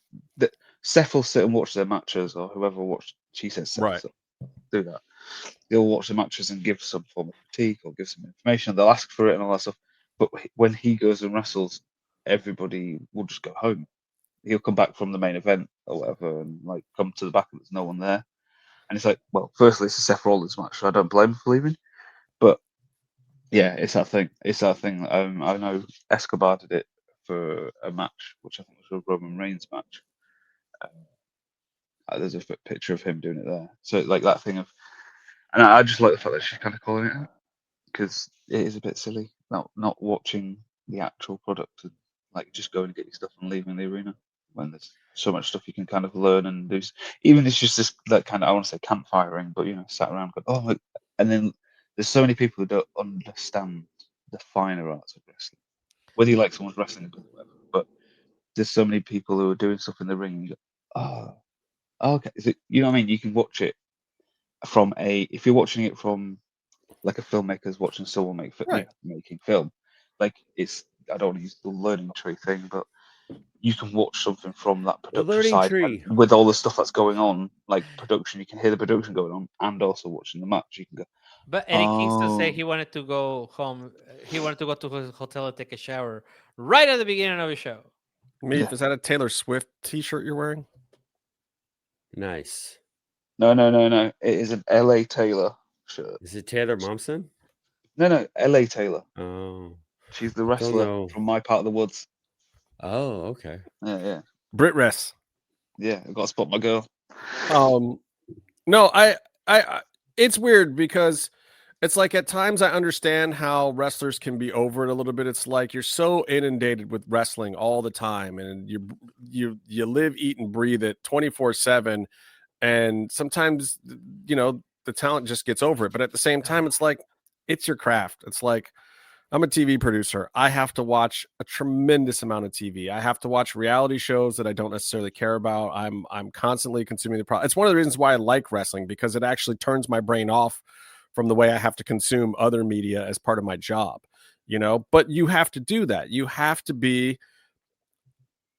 Seth will sit and watch their matches, or whoever watched. She says Seth, Right. so do that. They'll watch the matches and give some form of critique or give some information. They'll ask for it and all that stuff. But when he goes and wrestles, everybody will just go home. He'll come back from the main event or whatever, and like come to the back and there's no one there. And it's like, well, firstly, it's a Seth Rollins match, so I don't blame him for leaving. But yeah, it's that thing. I know Escobar did it for a match, which I think was a Roman Reigns match. There's a picture of him doing it there. So like that thing of, and I just like the fact that she's kind of calling it out, because it is a bit silly not watching the actual product and like just going and get your stuff and leaving the arena when there's so much stuff you can kind of learn and do. Even if it's just this like kind of, I want to say campfiring, but sat around going, oh, and then there's so many people who don't understand the finer arts of wrestling. Whether you like someone's wrestling or whatever, but there's so many people who are doing stuff in the ring and you go, oh, okay. Is it, you know what I mean? You can watch it from if you're watching it from like a filmmaker's watching someone making film, like it's, I don't want to use the learning tree thing, but you can watch something from that production learning side tree. and with all the stuff that's going on, like production, you can hear the production going on and also watching the match. You can go, But Eddie Kingston Oh. said he wanted to go home. He wanted to go to his hotel and take a shower right at the beginning of the show. Meef, is that a Taylor Swift t-shirt you're wearing? Nice. no. It is an LA Taylor shirt. Is it Taylor Momsen? No, LA Taylor. Oh. She's the wrestler know. from my part of the woods. Oh, okay. Yeah. Brit Rest. Yeah, I got to spot my girl. No, I it's weird because it's like at times I understand how wrestlers can be over it a little bit. It's like you're so inundated with wrestling all the time, and you live, eat, and breathe it 24/7. And sometimes the talent just gets over it. But at the same time, it's like it's your craft. It's like I'm a TV producer. I have to watch a tremendous amount of TV. I have to watch reality shows that I don't necessarily care about. I'm constantly consuming the product. It's one of the reasons why I like wrestling, because it actually turns my brain off from the way I have to consume other media as part of my job, you know. But you have to do that. You have to be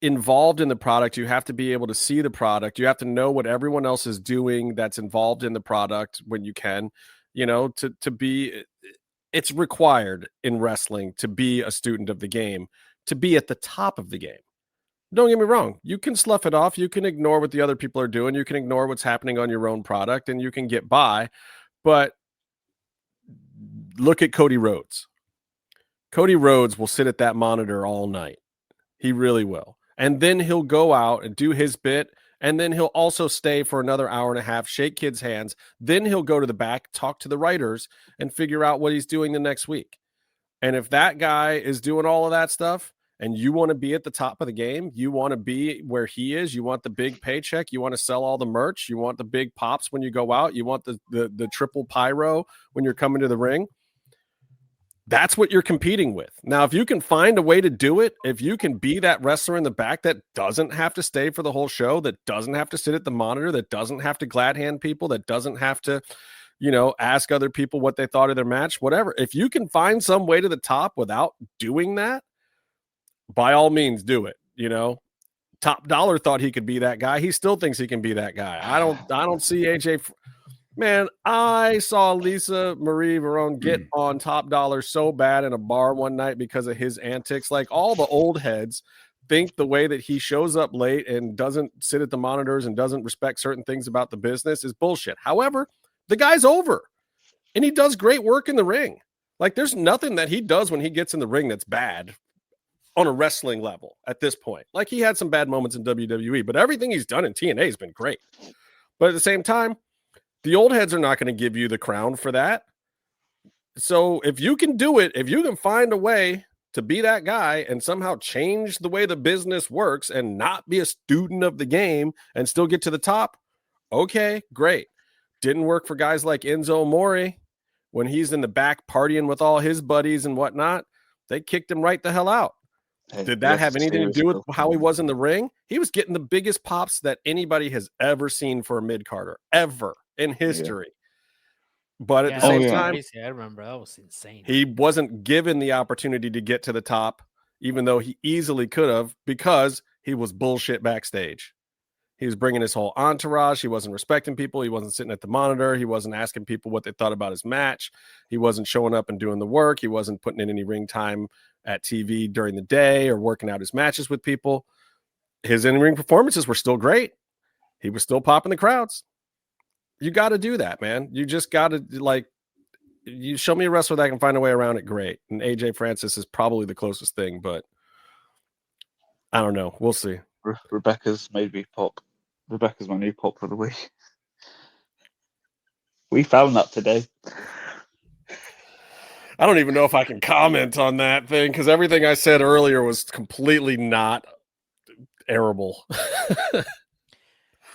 involved in the product. You have to be able to see the product. You have to know what everyone else is doing that's involved in the product when you can, you know, to be. It's required in wrestling to be a student of the game, to be at the top of the game. Don't get me wrong. You can slough it off. You can ignore what the other people are doing. You can ignore what's happening on your own product, and you can get by. But look at Cody Rhodes. Cody Rhodes will sit at that monitor all night. He really will. And then he'll go out and do his bit. And then he'll also stay for another hour and a half, shake kids' hands. Then he'll go to the back, talk to the writers, and figure out what he's doing the next week. And if that guy is doing all of that stuff and you want to be at the top of the game, you want to be where he is, you want the big paycheck, you want to sell all the merch, you want the big pops when you go out, you want the triple pyro when you're coming to the ring, that's what you're competing with. Now, if you can find a way to do it, if you can be that wrestler in the back that doesn't have to stay for the whole show, that doesn't have to sit at the monitor, that doesn't have to glad hand people, that doesn't have to, you know, ask other people what they thought of their match, whatever. If you can find some way to the top without doing that, by all means do it. You know, Top Dollar thought he could be that guy. He still thinks he can be that guy. I don't see AJ. Man, I saw Lisa Marie Verone get on Top Dollar so bad in a bar one night because of his antics. Like, all the old heads think the way that he shows up late and doesn't sit at the monitors and doesn't respect certain things about the business is bullshit. However, the guy's over and he does great work in the ring. Like, there's nothing that he does when he gets in the ring that's bad on a wrestling level at this point. Like, he had some bad moments in WWE, but everything he's done in TNA has been great. But at the same time, the old heads are not going to give you the crown for that. So if you can do it, if you can find a way to be that guy and somehow change the way the business works and not be a student of the game and still get to the top, okay, great. Didn't work for guys like Enzo Amore when he's in the back partying with all his buddies and whatnot. They kicked him right the hell out. Hey, did that have anything to do with how he was in the ring? He was getting the biggest pops that anybody has ever seen for a mid-carder, ever in history. Yeah. But at the same time, crazy. I remember that was insane. He wasn't given the opportunity to get to the top, even though he easily could have, because he was bullshit backstage. He was bringing his whole entourage. He wasn't respecting people. He wasn't sitting at the monitor. He wasn't asking people what they thought about his match. He wasn't showing up and doing the work. He wasn't putting in any ring time at TV during the day or working out his matches with people. His in-ring performances were still great. He was still popping the crowds. You got to do that, man. You just got to, like, you show me a wrestler that can find a way around it, great. And AJ Francis is probably the closest thing, but I don't know. We'll see. Rebecca's made me pop. Rebecca's my new pop for the week. We found that today. I don't even know if I can comment on that thing because everything I said earlier was completely not airable.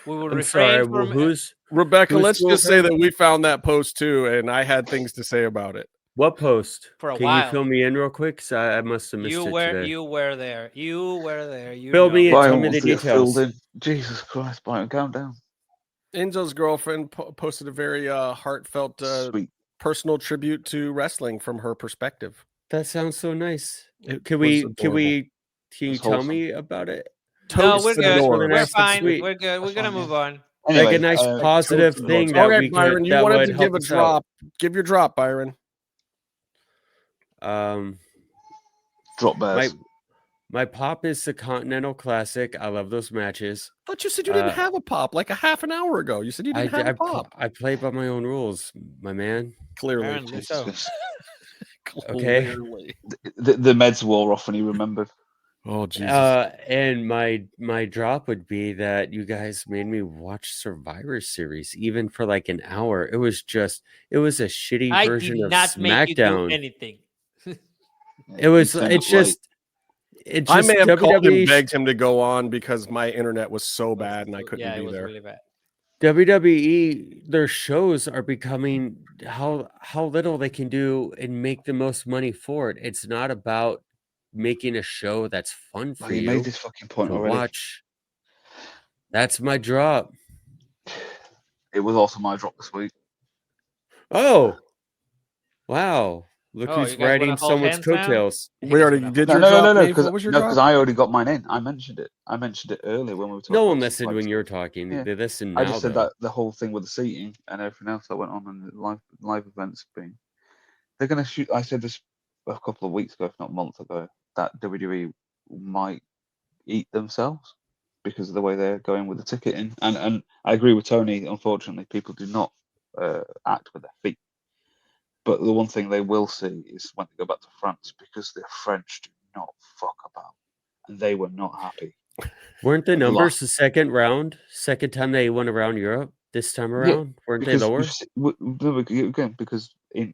We will I'm refrain sorry, from who's Rebecca, who's let's still just say there? that we found that post too, and I had things to say about it. what post? For a Can while. you fill me in real quick? 'Cause I must have missed you it were today. you were there. You were there. You Fill know. me in. Byron Tell me wants the to get details. filled in. Jesus Christ, Byron, calm down. Enzo's girlfriend posted a very heartfelt Sweet. personal tribute to wrestling from her perspective. That sounds so nice. It Can was you adorable. tell wholesome. me about it? No, Totes we're to the good. door. We're Nice and fine. sweet. We're good. We're That's gonna fine, move yeah. on. Anyway, Like a nice positive totes to the thing door. that Okay, we Byron, could you that wanted would to help give a us out. drop. Give your drop, Byron. drop bears. My pop is the Continental Classic. I love those matches. I thought you said you didn't have a pop like a half an hour ago. You said you didn't have a pop. I play by my own rules, my man. Clearly. Apparently so. Okay. Clearly. The meds wore off and he remembered. Oh, Jesus. And my drop would be that you guys made me watch Survivor Series even for like an hour. It was a shitty I version did of not make you do SmackDown. anything. It was. You turned It's up late. just. It I just may have called him, WWE begged him to go on because my internet was so bad and I couldn't Yeah, be it was there. really bad. WWE, their shows are becoming how little they can do and make the most money for it. It's not about making a show that's fun for Well, you you made this fucking point to already. watch. That's my drop. It was also my drop this week. Oh, wow! Look Oh, who's you guys wanna riding hold someone's hands now? coattails. We already did No, your no, drop, no, no, Nate? What was your because drop? I already got mine in. I mentioned it. I mentioned it earlier when we were talking. No about one some listened fight when you were stuff. talking. Yeah. They listen I now, just said though. that the whole thing with the seating and everything else that went on and the live events being, they're gonna shoot. I said this a couple of weeks ago, if not a month ago, that WWE might eat themselves because of the way they're going with the ticketing. And I agree with Tony. Unfortunately, people do not act with their feet. But the one thing they will see is when they go back to France, because the French do not fuck about, and they were not happy. Weren't the The numbers last- the second time they went around Europe this time around? Weren't they because lower? again, because in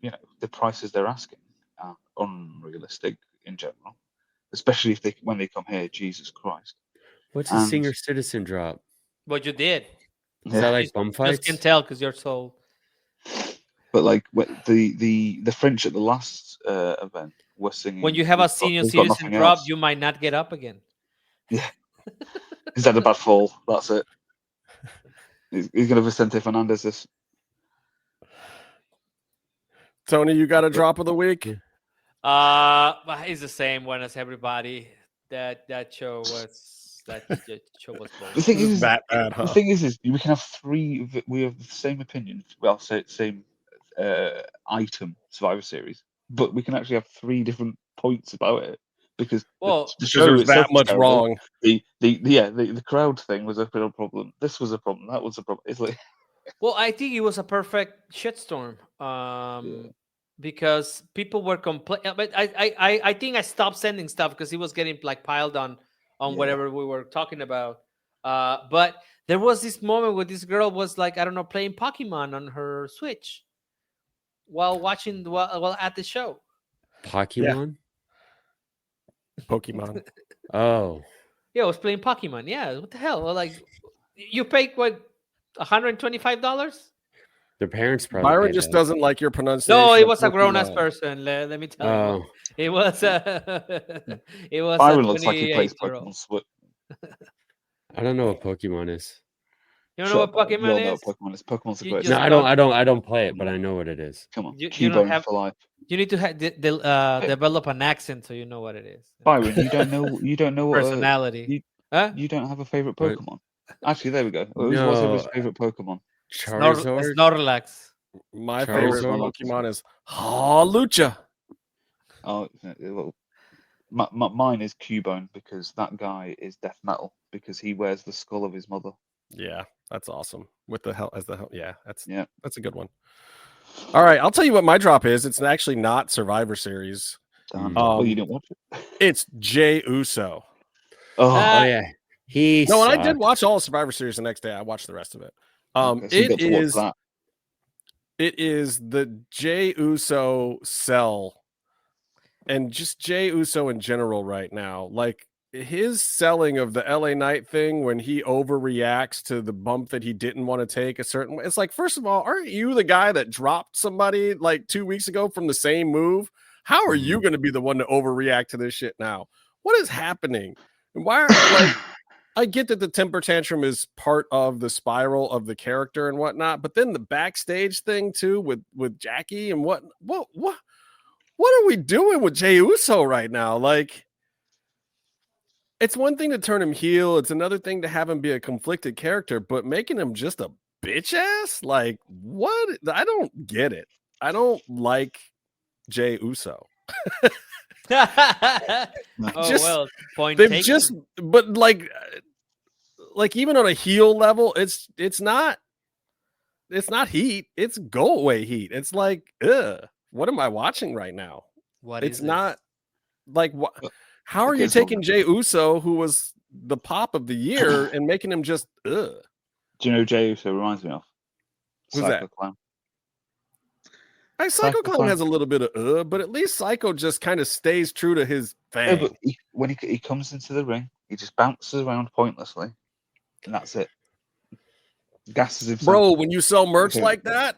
the prices they're asking are unrealistic in general, especially if when they come here. Jesus Christ! What's a And- senior citizen drop? What you did. Is that like bum Just fights? can tell because you're so. But like the French at the last event were singing. When you have a "We've got- senior we've got citizen nothing drop, else." you might not get up again. He's had a bad fall. That's it. He's going to Vicente Fernandez this. Tony, you got a drop of the week? It's the same one as everybody. That show was The boring. thing is, That bad, huh? the thing is, we can have three. We have the same opinion. Well, same item Survivor Series, but we can actually have three different points about it because Well, the Because show there's itself that was much terrible. wrong. The crowd thing was a real problem. This was a problem. That was a problem. It's like Well, I think it was a perfect shitstorm. Because people were complaining. But I think I stopped sending stuff because it was getting like piled on whatever we were talking about. But there was this moment where this girl was like, I don't know, playing Pokemon on her Switch while watching while at the show. Pokemon? Pokemon. Oh. Yeah, I was playing Pokemon. Yeah, what the hell? Well, like, you paid what, $125? Their parents probably Byron paid just that. doesn't like your pronunciation. No, it of was a grown ass Pokemon. person. Let me tell you. Oh. It was it was Byron a looks like he plays 28-year-old. Pokemon Switch. I don't know what Pokemon is. You don't know what You all Pokemon know is? what Pokemon is. Pokemon's the You greatest. just No, I don't play it, but I know what it is. Come on, you Cubone don't have- for life. You need to develop an accent so you know what it is. Byron, you don't know. You don't know what. Personality. Huh? You don't have a favorite What? Pokemon. Actually, there we go. What's No. everybody's favorite Pokemon? Charizard? Snorlax. My Charizard. favorite Pokemon is Lucha. Oh, well, mine is Cubone because that guy is death metal because he wears the skull of his mother. Yeah, that's awesome. With the hell as the hell. Yeah, that's a good one. All right, I'll tell you what my drop is. It's actually not Survivor Series. Damn. Well, you didn't watch it. It's Jey Uso. Oh, Oh yeah. He No, and I sucked. did watch all of Survivor Series the next day. I watched the rest of it. okay, so you got to watch that. It is the Jey Uso sell, and just Jey Uso in general right now. Like his selling of the LA Knight thing when he overreacts to the bump that he didn't want to take a certain way. It's like, first of all, aren't you the guy that dropped somebody like 2 weeks ago from the same move? How are you going to be the one to overreact to this shit now? What is happening? And why are like? I get that the temper tantrum is part of the spiral of the character and whatnot, but then the backstage thing too with Jackie and what are we doing with Jey Uso right now? Like, it's one thing to turn him heel, it's another thing to have him be a conflicted character, but making him just a bitch ass, like what? I don't get it. I don't like Jey Uso. Point They've taken. just, but like even on a heel level, it's not heat, it's go away heat. It's like, what am I watching right now? What it's is not like what? How are Okay, you so- taking Jey Uso, who was the pop of the year, and making him just Do you know who Jey Uso reminds me of? Who's Psycho that? Clown. Psycho Psycho Clown Clown. has a little bit of but at least Psycho just kind of stays true to his Yeah, thing. but when he comes into the ring, he just bounces around pointlessly, and that's it. gasses himself. Bro, when you sell merch Okay. like that,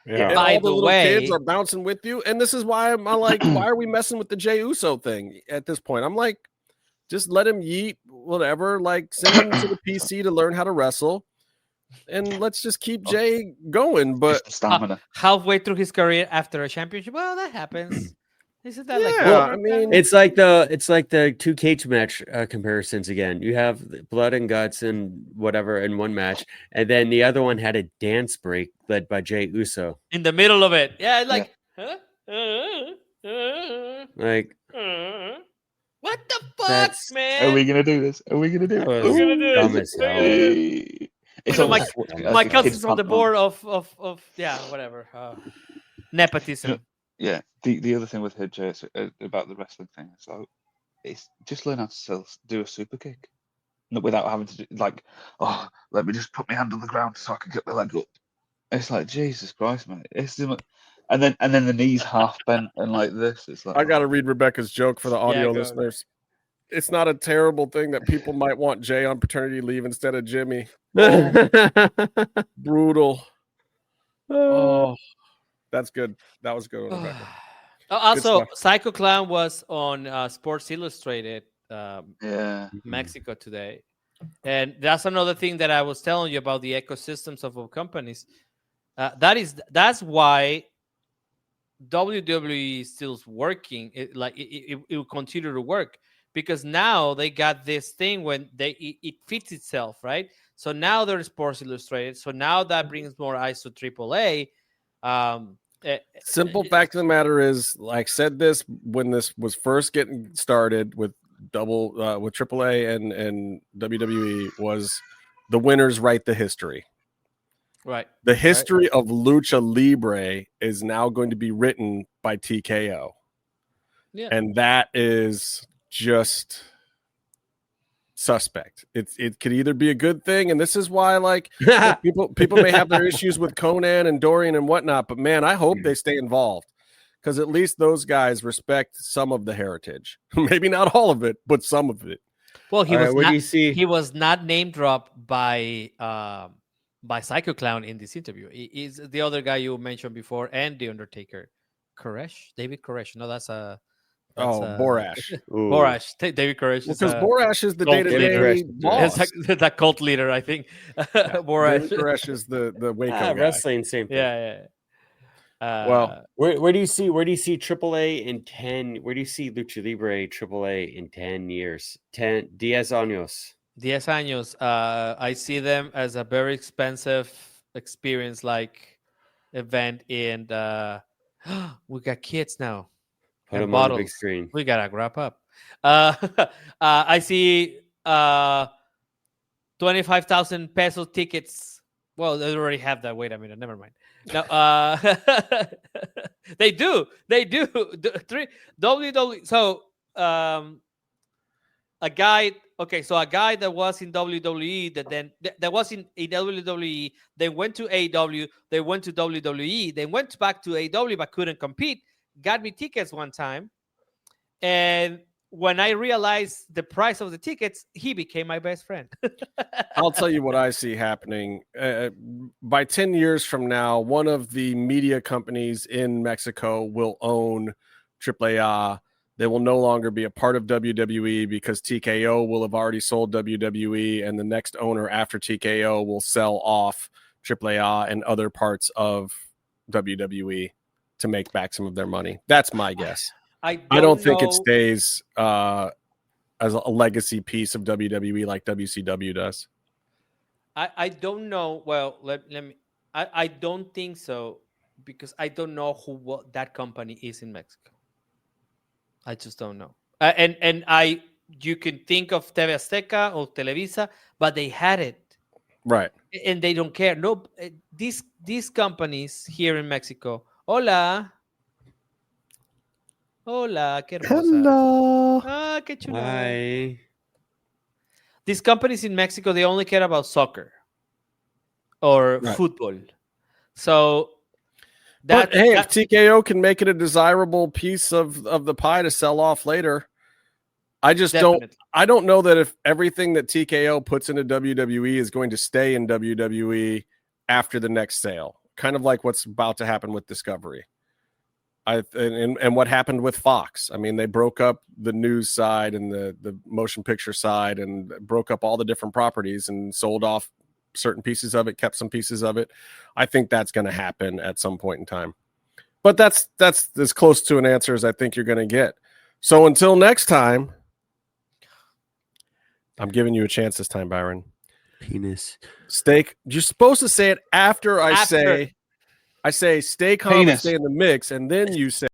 Yeah. and By all the the little kids way- are bouncing with you, and this is why I'm like, why are we messing with the Jey Uso thing at this point? I'm like, just let him yeet whatever. Like, send him to the PC to learn how to wrestle, and let's just keep Jay going. But Just stamina. Halfway through his career after a championship, well, that happens. Isn't that like? Yeah, that? I mean, It's like the two cage match comparisons again. You have blood and guts and whatever in one match, and then the other one had a dance break led by Jey Uso. In the middle of it, yeah, it's like, Like what the fuck, That's- man? Are we gonna do this? Are we gonna do that it? was gonna do dumb it. as hell. It's You know, almost My like cousin's kids' on the punk board of yeah, whatever. Nepotism. Yeah, the other thing with Hood Jay is, about the wrestling thing, so it's just learn how to do a super kick, without having to do, like, oh, let me just put my hand on the ground so I can get my leg up. It's like Jesus Christ, man. And then the knees half bent and like this. It's like I got to read Rebecca's joke for the audio go. listeners. It's not a terrible thing that people might want Jay on paternity leave instead of Jimmy. Brutal. Oh, that's good. That was good, Rebecca. Also, stuff. Psycho Clown was on Sports Illustrated yeah. Mexico today, and that's another thing that I was telling you about the ecosystems of companies. That's why WWE is still working. It will continue to work because now they got this thing when it fits itself, right? So now there's Sports Illustrated. So now that brings more eyes to AAA. Simple fact of the matter is, like, said this when this was first getting started with with AAA and WWE, was the winners write the history. Right. The history of Lucha Libre is now going to be written by TKO. Yeah. And that is just suspect. It could either be a good thing, and this is why, like, people may have their issues with Conan and Dorian and whatnot, but man, I hope they stay involved, because at least those guys respect some of the heritage. Maybe not all of it, but some of it. Well, he All was right, what not, do you see? he was not name dropped by Psycho Clown in this interview. He is the other guy you mentioned before, and the Undertaker, David Koresh. No, that's Borash. Ooh. Borash. David Koresh. Because is, Borash is the cult day-to-day leader. boss. it's that cult leader, I think. Borash. David Koresh is the Waco guy. Wrestling, same thing. Yeah. Well, Where do you see AAA in 10? Where do you see Lucha Libre AAA in 10 years? 10 años. 10 años. I see them as a very expensive experience, like event, and we got kids now. Put And them on the big bottles. screen. We gotta wrap up. I see 25,000 peso tickets. Well, they already have that. Wait a minute. Never mind. No, they do. WWE. So a guy. Okay, so a guy that was in WWE that was in WWE, then went to AEW, they went to WWE, then went back to AEW but couldn't compete. Got me tickets one time, and when I realized the price of the tickets, he became my best friend. I'll tell you what I see happening. By 10 years from now, one of the media companies in Mexico will own AAA. They will no longer be a part of WWE because TKO will have already sold WWE, and the next owner after TKO will sell off AAA and other parts of WWE to make back some of their money. That's my guess. I don't think it stays as a legacy piece of WWE like WCW does. I don't know. Well, let me. I don't think so, because I don't know what that company is in Mexico. I just don't know. You can think of TV Azteca or Televisa, but they had it, right? And they don't care. No, these companies here in Mexico. Hola, qué hermosa. Hello. Ah, qué chulo. Hi. These companies in Mexico, they only care about soccer or football. So if TKO can make it a desirable piece of the pie to sell off later, I just Definitely. I don't know that if everything that TKO puts into WWE is going to stay in WWE after the next sale. Kind of like what's about to happen with Discovery. And what happened with Fox. I mean, they broke up the news side and the motion picture side and broke up all the different properties and sold off certain pieces of it, kept some pieces of it. I think that's going to happen at some point in time. But that's as close to an answer as I think you're going to get. So until next time, I'm giving you a chance this time, Byron. Penis. Steak. You're supposed to say it after I say stay calm and Penis. stay in the mix, and then you say